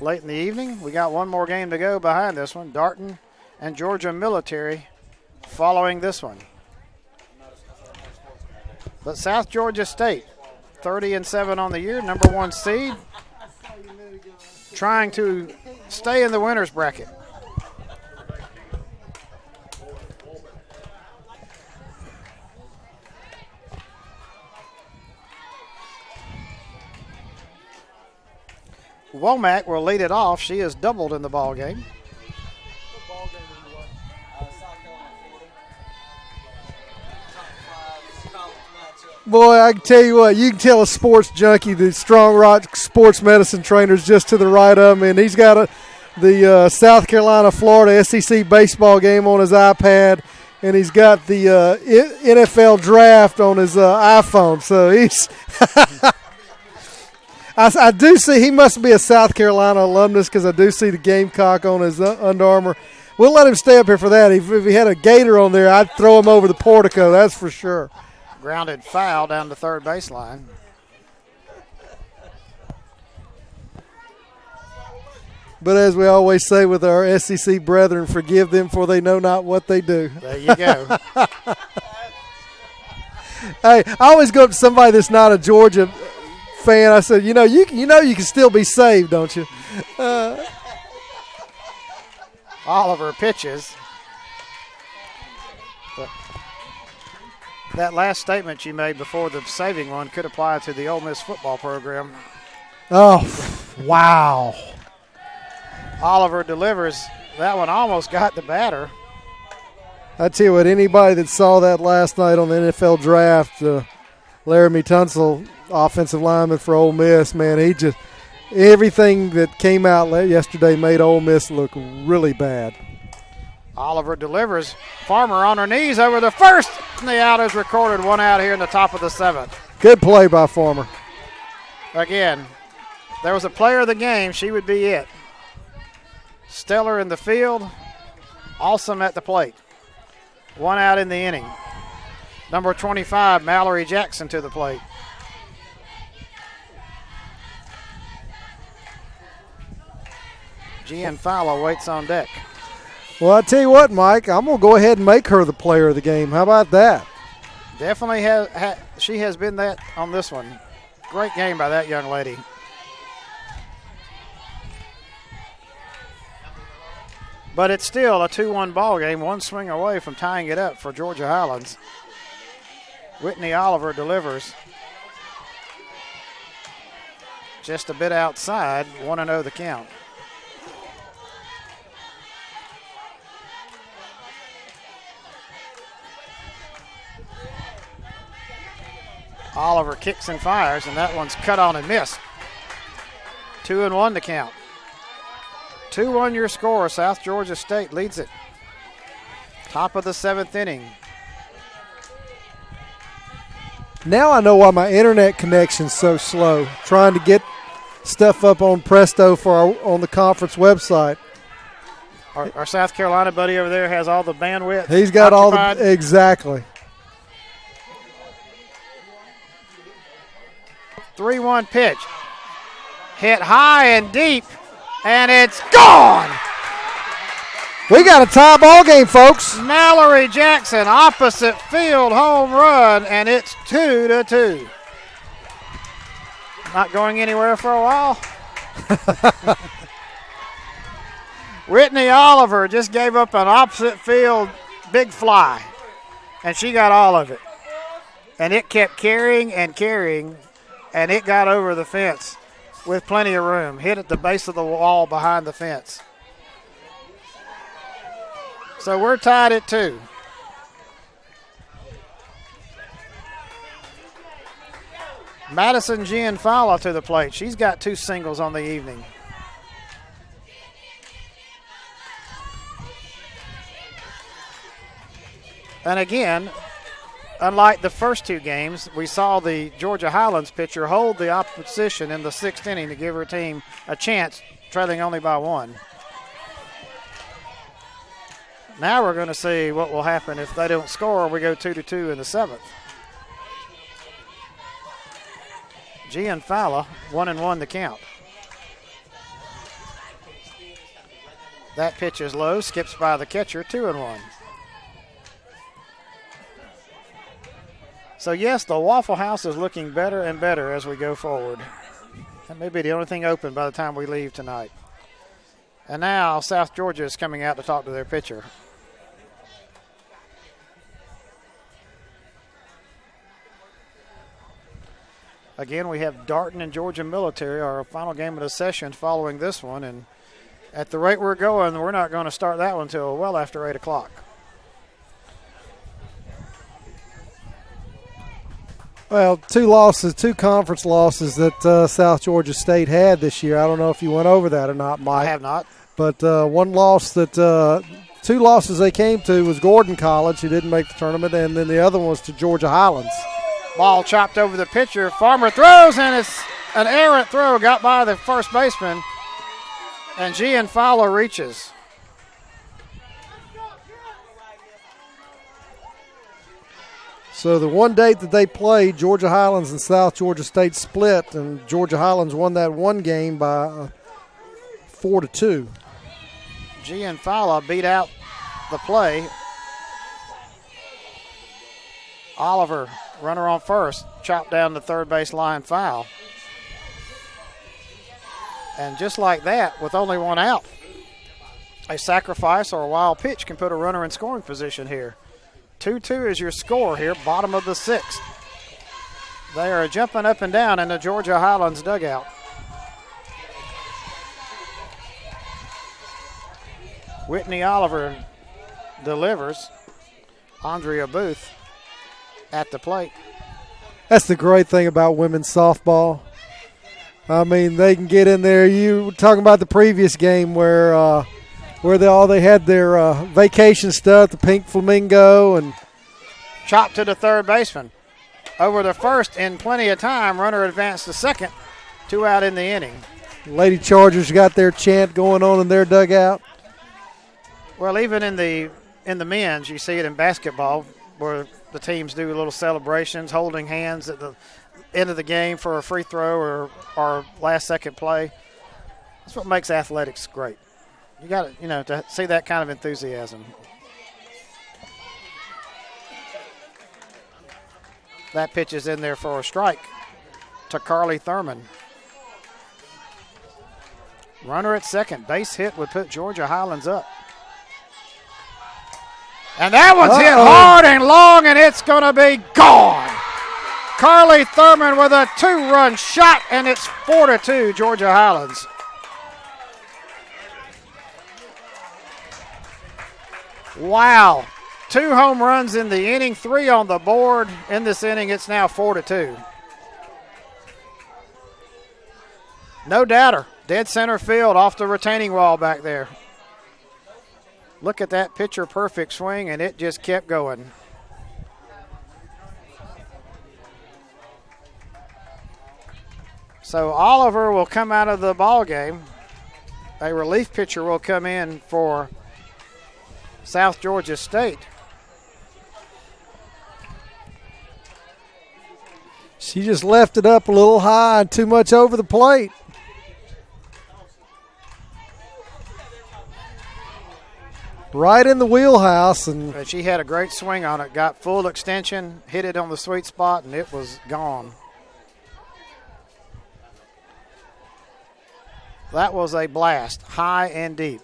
late in the evening. We got one more game to go behind this one. Darton and Georgia Military following this one. But South Georgia State, 30-7 on the year, number one seed, trying to stay in the winner's bracket. Womack will lead it off. She has doubled in the ball game. Boy, I can tell you what, you can tell a sports junkie, the Strong Rock sports medicine trainer's just to the right of him, and he's got the South Carolina-Florida SEC baseball game on his iPad, and he's got the NFL draft on his iPhone. So he's I do see he must be a South Carolina alumnus because I do see the Gamecock on his Under Armour. We'll let him stay up here for that. If he had a Gator on there, I'd throw him over the portico, that's for sure. Grounded foul down the third baseline. But as we always say with our SEC brethren, forgive them for they know not what they do. There you go. Hey, I always go up to somebody that's not a Georgia fan. I said, you can still be saved, don't you? Oliver pitches. That last statement you made before the saving one could apply to the Ole Miss football program. Oh, wow. Oliver delivers. That one almost got the batter. I tell you what, anybody that saw that last night on the NFL draft, Laramie Tunsil, offensive lineman for Ole Miss, man, everything that came out yesterday made Ole Miss look really bad. Oliver delivers. Farmer on her knees over the first, and the out is recorded. One out here in the top of the seventh. Good play by Farmer. Again, there was a player of the game. She would be it. Stellar in the field, awesome at the plate. One out in the inning. Number 25, Mallory Jackson to the plate. Gian Fowler waits on deck. Well, I tell you what, Mike, I'm going to go ahead and make her the player of the game. How about that? Definitely she has been that on this one. Great game by that young lady. But it's still a 2-1 ball game, one swing away from tying it up for Georgia Highlands. Whitney Oliver delivers. Just a bit outside, 1-0 the count. Oliver kicks and fires, and that one's cut on and missed. 2-1 to count. 2-1 your score. South Georgia State leads it. Top of the 7th inning. Now I know why my internet connection's so slow. Trying to get stuff up on Presto on the conference website. Our South Carolina buddy over there has all the bandwidth. He's got occupied. all the exactly. 3-1 pitch. Hit high and deep, and it's gone. We got a tie ball game, folks. Mallory Jackson, opposite field home run, and it's 2-2. Not going anywhere for a while. Whitney Oliver just gave up an opposite field big fly, and she got all of it. And it kept carrying and carrying, and it got over the fence with plenty of room. Hit at the base of the wall behind the fence. So we're tied at 2. Madison Gianfala to the plate. She's got 2 singles on the evening. And again, unlike the first 2 games, we saw the Georgia Highlands pitcher hold the opposition in the 6th inning to give her team a chance, trailing only by 1. Now we're going to see what will happen if they don't score. We go 2-2 in the 7th. Gianfala, 1-1 the count. That pitch is low, skips by the catcher, 2-1. So yes, the Waffle House is looking better and better as we go forward. That may be the only thing open by the time we leave tonight. And now South Georgia is coming out to talk to their pitcher. Again, we have Darton and Georgia Military, our final game of the session following this one. And at the rate we're going, we're not going to start that one until well after 8 o'clock. Well, 2 conference losses that South Georgia State had this year. I don't know if you went over that or not, Mike. I have not. But one loss that 2 losses they came to was Gordon College, who didn't make the tournament, and then the other one was to Georgia Highlands. Ball chopped over the pitcher. Farmer throws, and it's an errant throw. Got by the first baseman, and Gianfala reaches. So the one date that they played, Georgia Highlands and South Georgia State split, and Georgia Highlands won that one game by 4-2. Gianfala beat out the play. Oliver, runner on first, chopped down the third base line foul. And just like that, with only 1 out, a sacrifice or a wild pitch can put a runner in scoring position here. 2-2 is your score here, bottom of the 6th. They are jumping up and down in the Georgia Highlands dugout. Whitney Oliver delivers. Andrea Booth at the plate. That's the great thing about women's softball. I mean, they can get in there. You were talking about the previous game where they had their vacation stuff, the pink flamingo, and chopped to the third baseman. Over the first in plenty of time, runner advanced to second. 2 out in the inning. Lady Chargers got their chant going on in their dugout. Well, even in the men's, you see it in basketball where the teams do little celebrations, holding hands at the end of the game for a free throw or last second play. That's what makes athletics great. You got to see that kind of enthusiasm. That pitch is in there for a strike to Carly Thurman. Runner at second. Base hit would put Georgia Highlands up. And that one's hit hard and long, and it's going to be gone. Carly Thurman with a 2-run shot, and it's 4-2 Georgia Highlands. Wow. 2 home runs in the inning, 3 on the board. In this inning, it's now 4-2. No doubter. Dead center field off the retaining wall back there. Look at that picture-perfect swing, and it just kept going. So Oliver will come out of the ball game. A relief pitcher will come in for South Georgia State. She just left it up a little high and too much over the plate. Right in the wheelhouse. And she had a great swing on it, got full extension, hit it on the sweet spot, and it was gone. That was a blast, high and deep.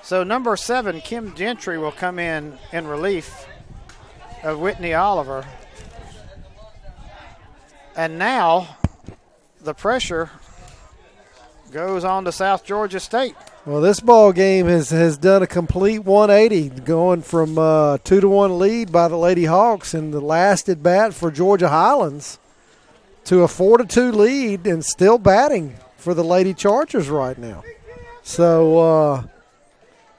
So number 7, Kim Gentry, will come in relief of Whitney Oliver. And now the pressure goes on to South Georgia State. Well, this ball game has done a complete 180, going from 2-1 lead by the Lady Hawks in the last at bat for Georgia Highlands to a 4-2 lead and still batting for the Lady Chargers right now. So,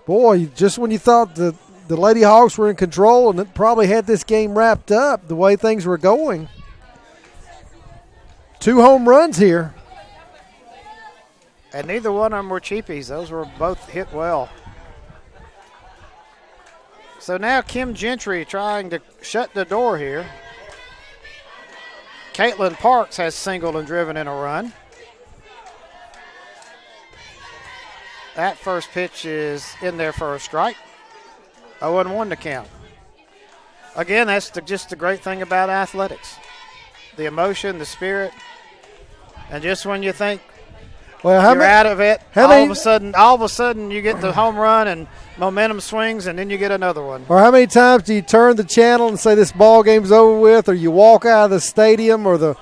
boy, just when you thought the Lady Hawks were in control and it probably had this game wrapped up the way things were going. 2 home runs here. And neither one of them were cheapies. Those were both hit well. So now Kim Gentry trying to shut the door here. Caitlin Parks has singled and driven in a run. That first pitch is in there for a strike. 0-1 to count. Again, that's just the great thing about athletics. The emotion, the spirit. And just when you think you're out of it, all of a sudden you get the home run and momentum swings, and then you get another one. Or how many times do you turn the channel and say this ball game's over with, or you walk out of the stadium or the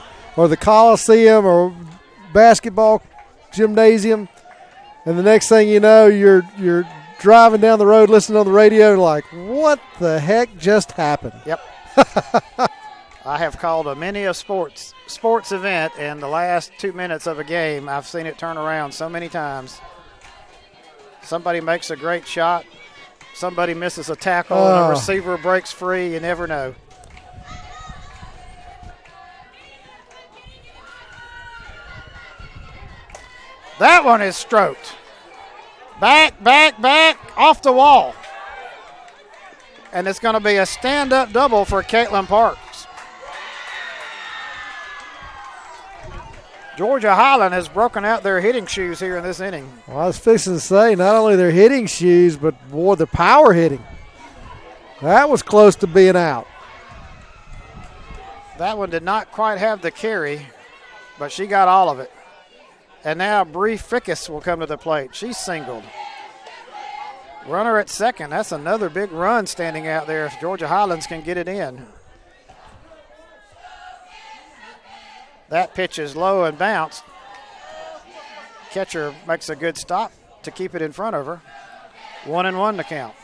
Coliseum or basketball gymnasium, and the next thing you know, you're driving down the road listening on the radio like, what the heck just happened? Yep. I have called many a sports event, and the last 2 minutes of a game, I've seen it turn around so many times. Somebody makes a great shot. Somebody misses a tackle, and a receiver breaks free. You never know. That one is stroked. Back, off the wall. And it's going to be a stand-up double for Caitlin Parks. Georgia Highland has broken out their hitting shoes here in this inning. Well, I was fixing to say, not only their hitting shoes, but, boy, the power hitting. That was close to being out. That one did not quite have the carry, but she got all of it. And now Bree Fickus will come to the plate. She's singled. Runner at second. That's another big run standing out there if Georgia Highlands can get it in. That pitch is low and bounced. Catcher makes a good stop to keep it in front of her. 1-1 to count.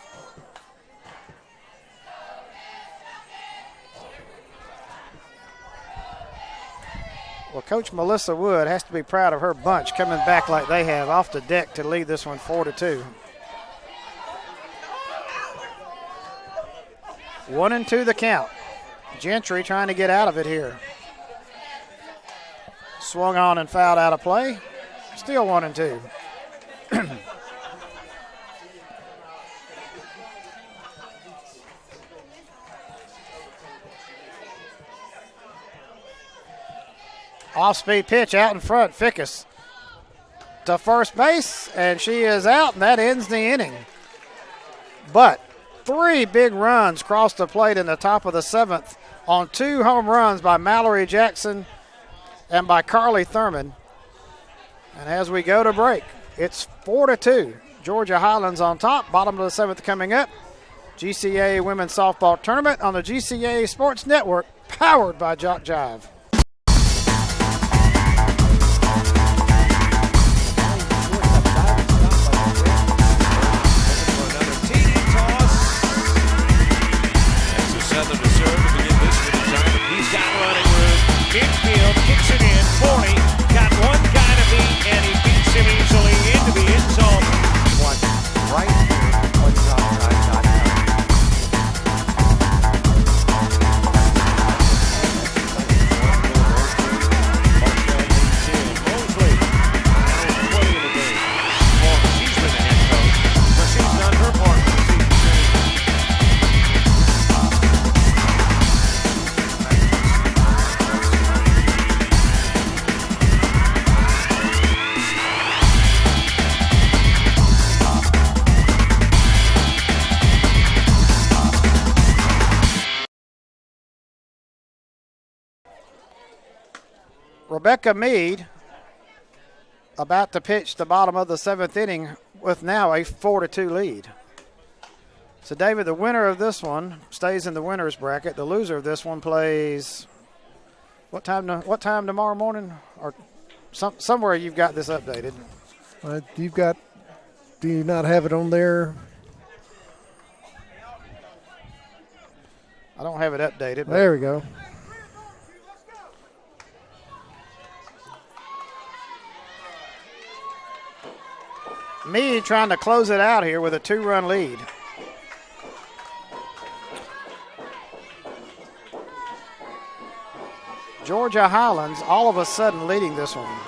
Well, Coach Melissa Wood has to be proud of her bunch coming back like they have off the deck to lead this one 4-2. 1-2 the count. Gentry trying to get out of it here. Swung on and fouled out of play. Still 1-2. Off-speed pitch out in front. Fickus to first base, and she is out, and that ends the inning. But 3 big runs crossed the plate in the top of the 7th on 2 home runs by Mallory Jackson and by Carly Thurman. And as we go to break, it's 4-2. Georgia Highlands on top. Bottom of the 7th coming up. GCAA Women's Softball Tournament on the GCAA Sports Network, powered by Jock Jive. Southern to serve to begin this return. He's got running room. Midfield kicks it in. 40. Got one guy to beat, and he beats him easily into the end zone. Right here. Rebecca Mead about to pitch the bottom of the 7th inning with now a 4-2 lead. So, David, the winner of this one stays in the winner's bracket. The loser of this one plays what time tomorrow morning? Or somewhere you've got this updated. Do you not have it on there? I don't have it updated. There we go. Meade trying to close it out here with a 2-run lead. Georgia Highlands all of a sudden leading this one.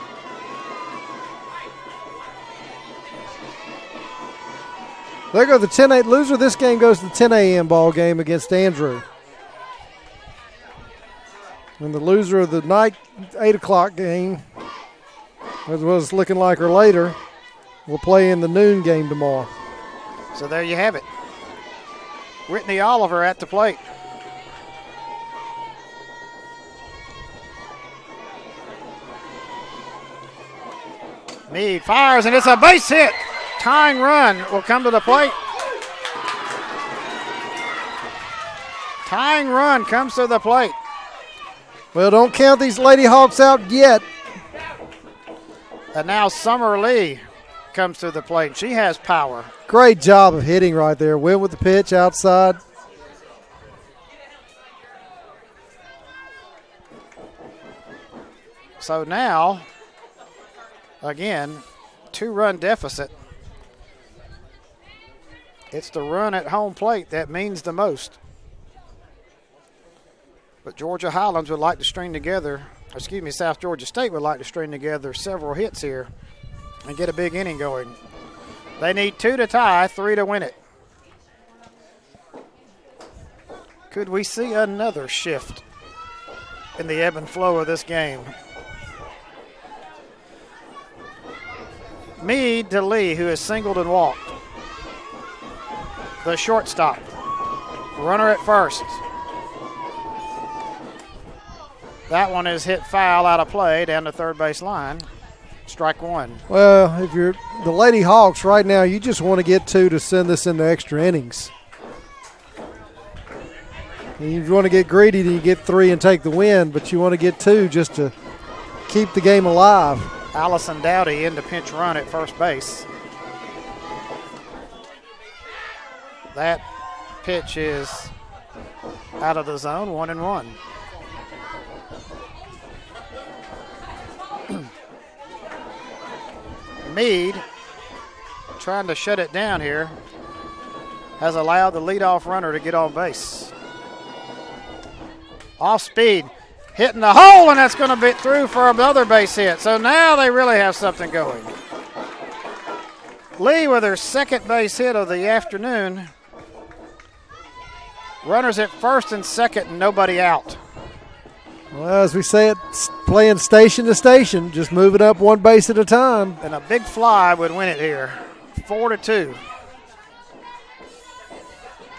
There go the 10-8 loser. This game goes to the 10 a.m. ball game against Andrew. And the loser of the night 8 o'clock game, as well as looking like her later, will play in the noon game tomorrow. So there you have it. Whitney Oliver at the plate. Meade fires, and it's a base hit. Tying run will come to the plate. Tying run comes to the plate. Well, don't count these Lady Hawks out yet. And now Summer Lee comes to the plate. She has power. Great job of hitting right there. Went with the pitch outside. So now, again, 2-run deficit. It's the run at home plate that means the most. But Georgia Highlands would like to string together, South Georgia State would like to string together several hits here and get a big inning going. They need 2 to tie, 3 to win it. Could we see another shift in the ebb and flow of this game? Meade to Lee, who has singled and walked. The shortstop. Runner at first. That one is hit foul out of play down the third base line. Strike one. Well, if you're the Lady Hawks right now, you just want to get 2 to send this into extra innings. And you want to get greedy, then you get 3 and take the win, but you want to get 2 just to keep the game alive. Allison Dowdy in the pinch run at first base. That pitch is out of the zone, 1-1. Meade, trying to shut it down here, has allowed the leadoff runner to get on base. Off speed, hitting the hole, and that's going to be through for another base hit. So now they really have something going. Lee with her second base hit of the afternoon. Runners at first and second and nobody out. Well, as we say it, playing station to station, just moving up one base at a time. And a big fly would win it here. 4-2.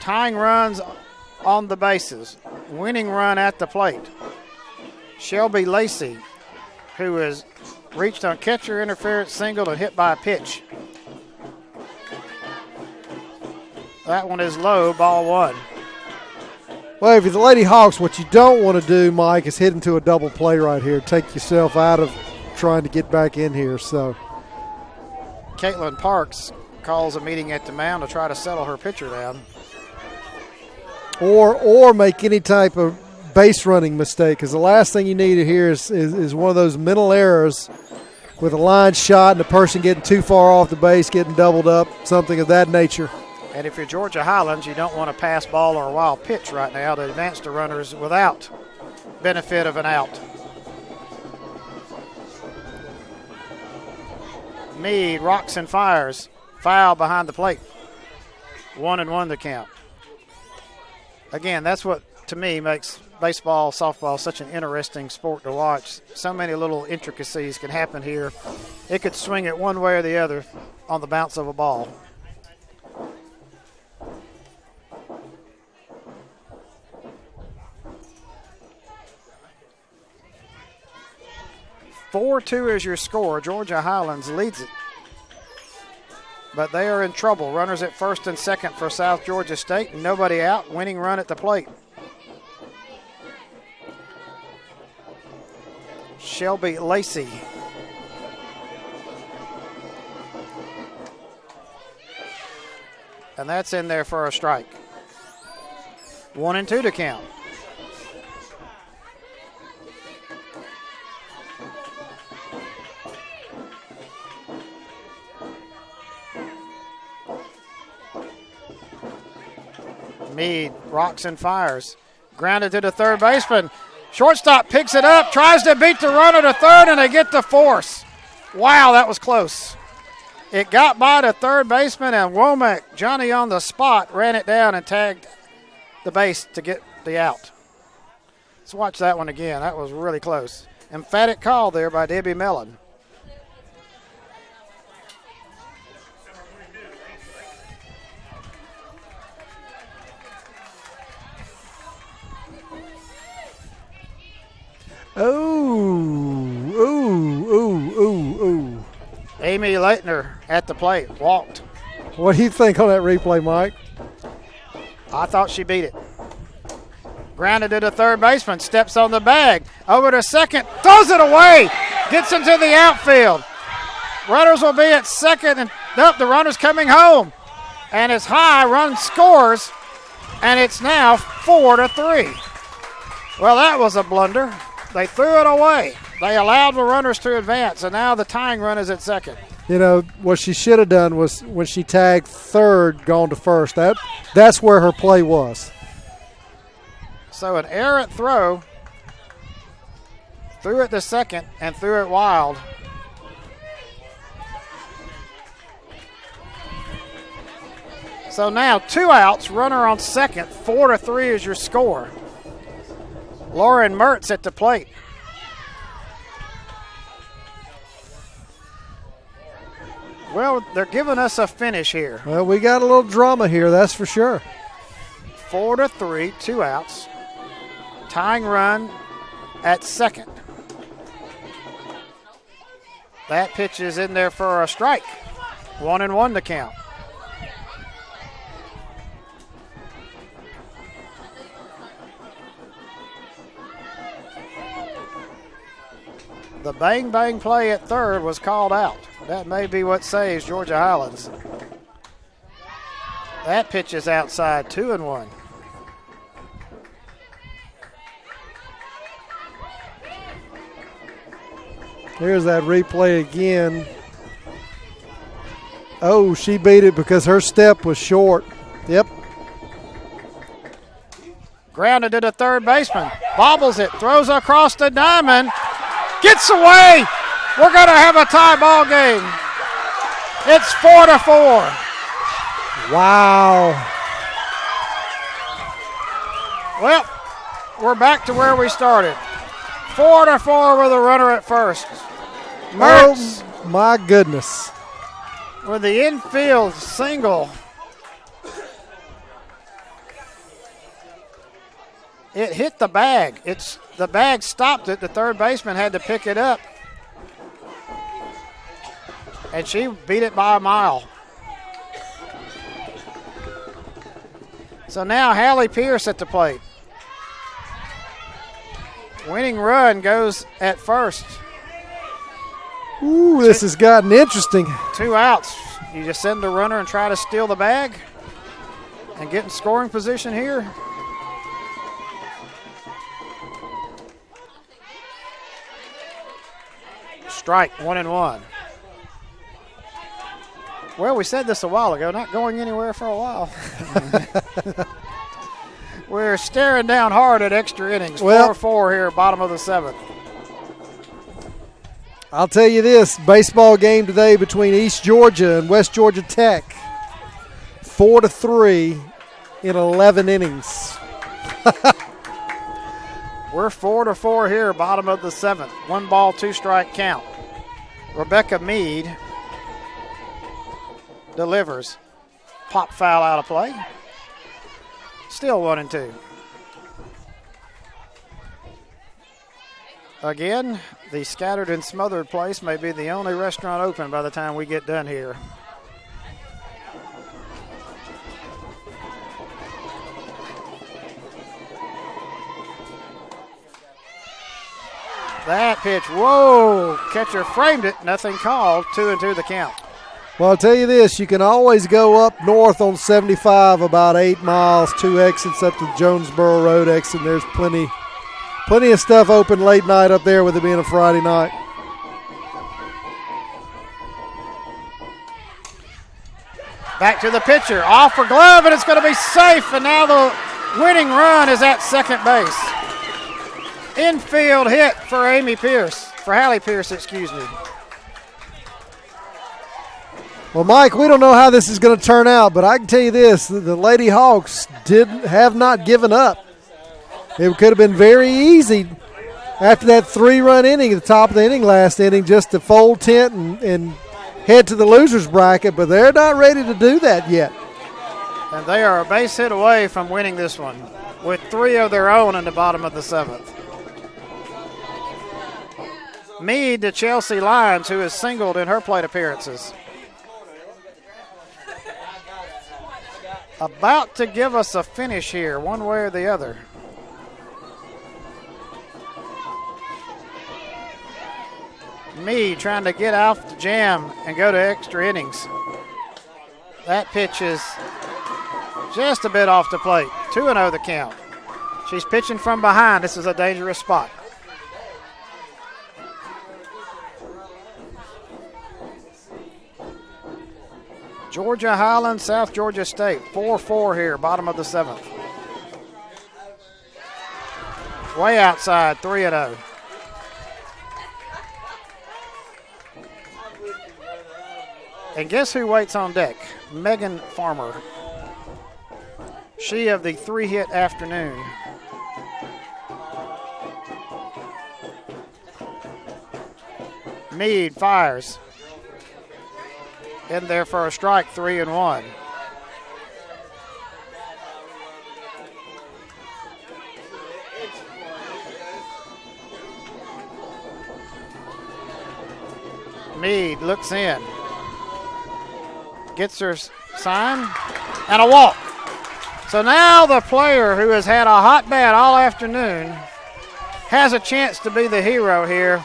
Tying runs on the bases. Winning run at the plate. Shelby Lacey, who has reached on catcher interference single and hit by a pitch. That one is low, ball 1. Well, if you're the Lady Hawks, what you don't want to do, Mike, is hit into a double play right here. Take yourself out of trying to get back in here. So, Caitlin Parks calls a meeting at the mound to try to settle her pitcher down. Or make any type of base running mistake, because the last thing you need to hear is one of those mental errors with a line shot and the person getting too far off the base, getting doubled up, something of that nature. And if you're Georgia Highlands, you don't want a pass ball or a wild pitch right now to advance the runners without benefit of an out. Meade rocks and fires. Foul behind the plate. 1-1 the count. Again, that's what, to me, makes baseball, softball such an interesting sport to watch. So many little intricacies can happen here. It could swing it one way or the other on the bounce of a ball. 4-2 is your score. Georgia Highlands leads it. But they are in trouble. Runners at first and second for South Georgia State. Nobody out. Winning run at the plate. Shelby Lacey. And that's in there for a strike. 1-2 to count. Meade rocks and fires. Grounded to the third baseman. Shortstop picks it up, tries to beat the runner to third, and they get the force. Wow, that was close. It got by the third baseman, and Womack, Johnny on the spot, ran it down and tagged the base to get the out. Let's watch that one again. That was really close. Emphatic call there by Debbie Mellon. Ooh. Amy Leitner at the plate, walked. What do you think on that replay, Mike? I thought she beat it. Grounded to the third baseman, steps on the bag, over to second, throws it away, gets into the outfield. Runners will be at second, and nope, the runner's coming home. And it's high, run scores, and it's now 4-3. Well, that was a blunder. They threw it away. They allowed the runners to advance, and now the tying run is at second. You know, what she should have done was when she tagged third, gone to first. That's where her play was. So an errant throw, threw it to second, and threw it wild. So now 2 outs, runner on second, 4-3 is your score. Lauren Mertz at the plate. Well, they're giving us a finish here. Well, we got a little drama here, that's for sure. 4-3, 2 outs. Tying run at second. That pitch is in there for a strike. 1-1 to count. The bang-bang play at third was called out. That may be what saves Georgia Highlands. That pitch is outside, 2-1. Here's that replay again. Oh, she beat it because her step was short. Yep. Grounded to the third baseman. Bobbles it, throws across the diamond. Gets away. We're going to have a tie ball game. It's 4-4. Wow. Well, we're back to where we started. 4-4 with a runner at first. Mertz Oh, my goodness. with the infield single. It hit the bag. The bag stopped it. The third baseman had to pick it up. And she beat it by a mile. So now Hallie Pierce at the plate. Winning run goes at first. Ooh, this has gotten interesting. 2 outs. You just send the runner and try to steal the bag and get in scoring position here. Strike, 1-1. Well, we said this a while ago, not going anywhere for a while. We're staring down hard at extra innings. Well, 4-4 here, bottom of the 7th. I'll tell you this, baseball game today between East Georgia and West Georgia Tech. 4-3 in 11 innings. We're 4-4 here, bottom of the 7th. 1 ball, 2 strike count. Rebecca Meade delivers. Pop foul out of play. Still 1-2. Again, the scattered and smothered place may be the only restaurant open by the time we get done here. That pitch, whoa, catcher framed it, nothing called, 2-2 the count. Well, I'll tell you this, you can always go up north on 75 about 8 miles, 2 exits up to Jonesboro Road exit. There's plenty of stuff open late night up there with it being a Friday night. Back to the pitcher, off for glove, and it's going to be safe, and now the winning run is at second base. Infield hit for Hallie Pierce, excuse me. Well, Mike, we don't know how this is going to turn out, but I can tell you this, the Lady Hawks have not given up. It could have been very easy after that 3-run inning at the top of the inning last inning just to fold tent and head to the loser's bracket, but they're not ready to do that yet. And they are a base hit away from winning this one with 3 of their own in the bottom of the 7th. Meade to Chelsea Lyons, who has singled in her plate appearances. About to give us a finish here, one way or the other. Meade trying to get off the jam and go to extra innings. That pitch is just a bit off the plate. 2-0 the count. She's pitching from behind. This is a dangerous spot. Georgia Highlands, South Georgia State, 4-4 here, bottom of the 7th. Way outside, 3-0. And guess who waits on deck? Megan Farmer. She of the 3-hit afternoon. Meade fires. In there for a strike, 3-1. Meade looks in. Gets her sign and a walk. So now the player who has had a hot bat all afternoon has a chance to be the hero here.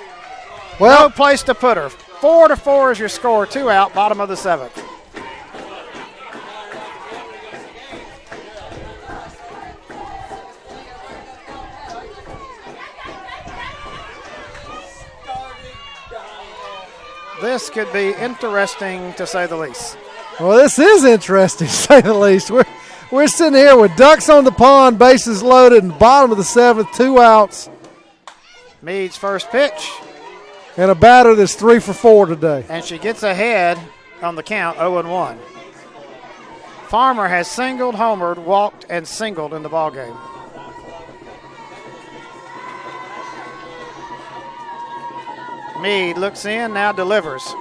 Well, no place to put her. 4-4 is your score, 2 out, bottom of the 7th. This could be interesting to say the least. Well, this is interesting to say the least. We're sitting here with ducks on the pond, bases loaded, and bottom of the 7th, 2 outs. Meade's first pitch. And a batter that's 3 for 4 today. And she gets ahead on the count, 0-1. Farmer has singled, homered, walked, and singled in the ballgame. Meade looks in, now delivers.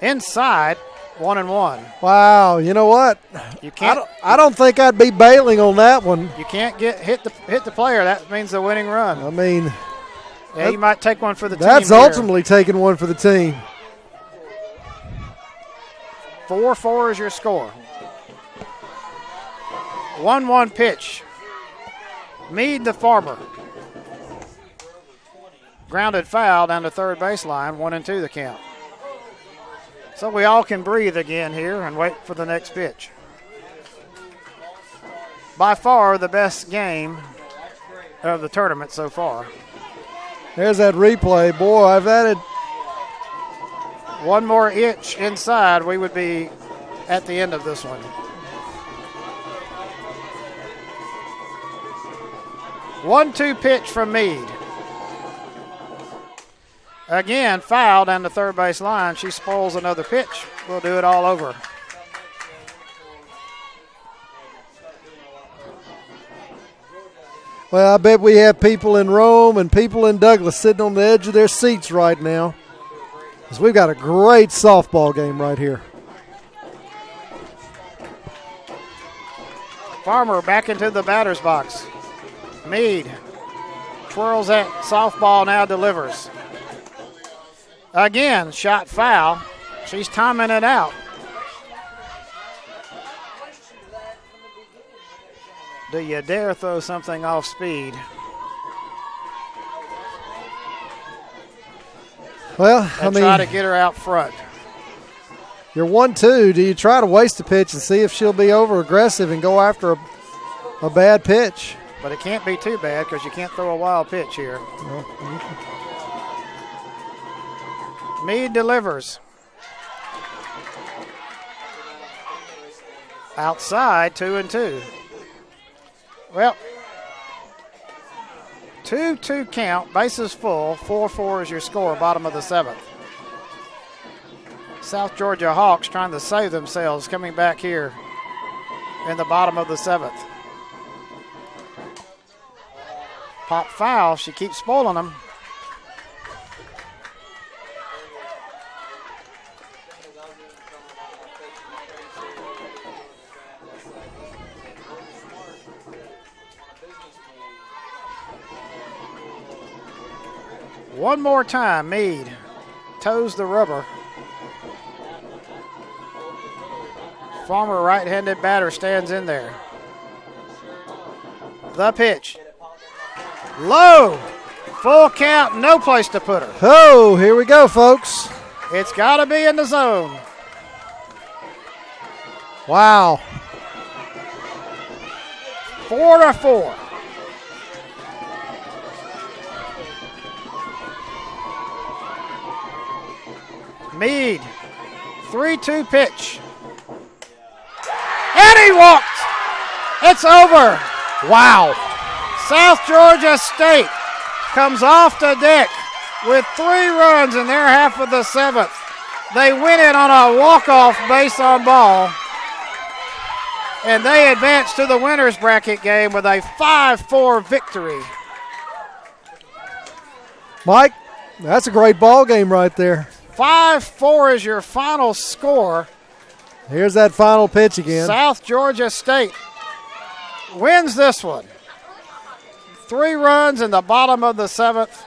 Inside, 1-1. Wow, you know what? You can't. I don't think I'd be bailing on that one. You can't hit the player. That means the winning run. I mean, yeah, you might take one for the team. That's ultimately taking one for the team. 4-4 is your score. 1-1 pitch. Meade to Farmer. Grounded foul down the third baseline, 1-2 the count. So we all can breathe again here and wait for the next pitch. By far the best game of the tournament so far. There's that replay. Boy, I've added one more inch inside, we would be at the end of this one. 1-2 pitch from Meade. Again, foul down the third base line. She spoils another pitch. We'll do it all over. Well, I bet we have people in Rome and people in Douglas sitting on the edge of their seats right now, because we've got a great softball game right here. Farmer back into the batter's box. Meade twirls that softball, now delivers. Again, shot foul. She's timing it out. Do you dare throw something off speed? Well, I mean, try to get her out front. You're 1-2. Do you try to waste a pitch and see if she'll be over aggressive and go after a bad pitch? But it can't be too bad because you can't throw a wild pitch here. Meade delivers. Outside, 2-2. Well, 2-2 count, bases full, 4-4 is your score, bottom of the 7th. South Georgia Hawks trying to save themselves, coming back here in the bottom of the 7th. Pop foul, she keeps spoiling them. One more time, Meade toes the rubber. Former right-handed batter stands in there. The pitch. Low. Full count, no place to put her. Oh, here we go, folks. It's got to be in the zone. Wow. 4-4. Meade, 3-2 pitch. And he walked. It's over. Wow. South Georgia State comes off the deck with 3 runs in their half of the 7th. They win it on a walk-off base on ball. And they advance to the winner's bracket game with a 5-4 victory. Mike, that's a great ball game right there. 5-4 is your final score. Here's that final pitch again. South Georgia State wins this one. 3 runs in the bottom of the 7th,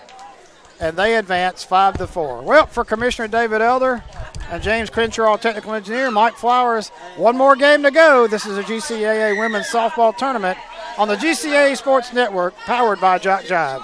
and they advance 5-4. Well, for Commissioner David Elder and James Crenshaw, technical engineer, Mike Flowers, one more game to go. This is a GCAA women's softball tournament on the GCAA Sports Network, powered by Jock Jive.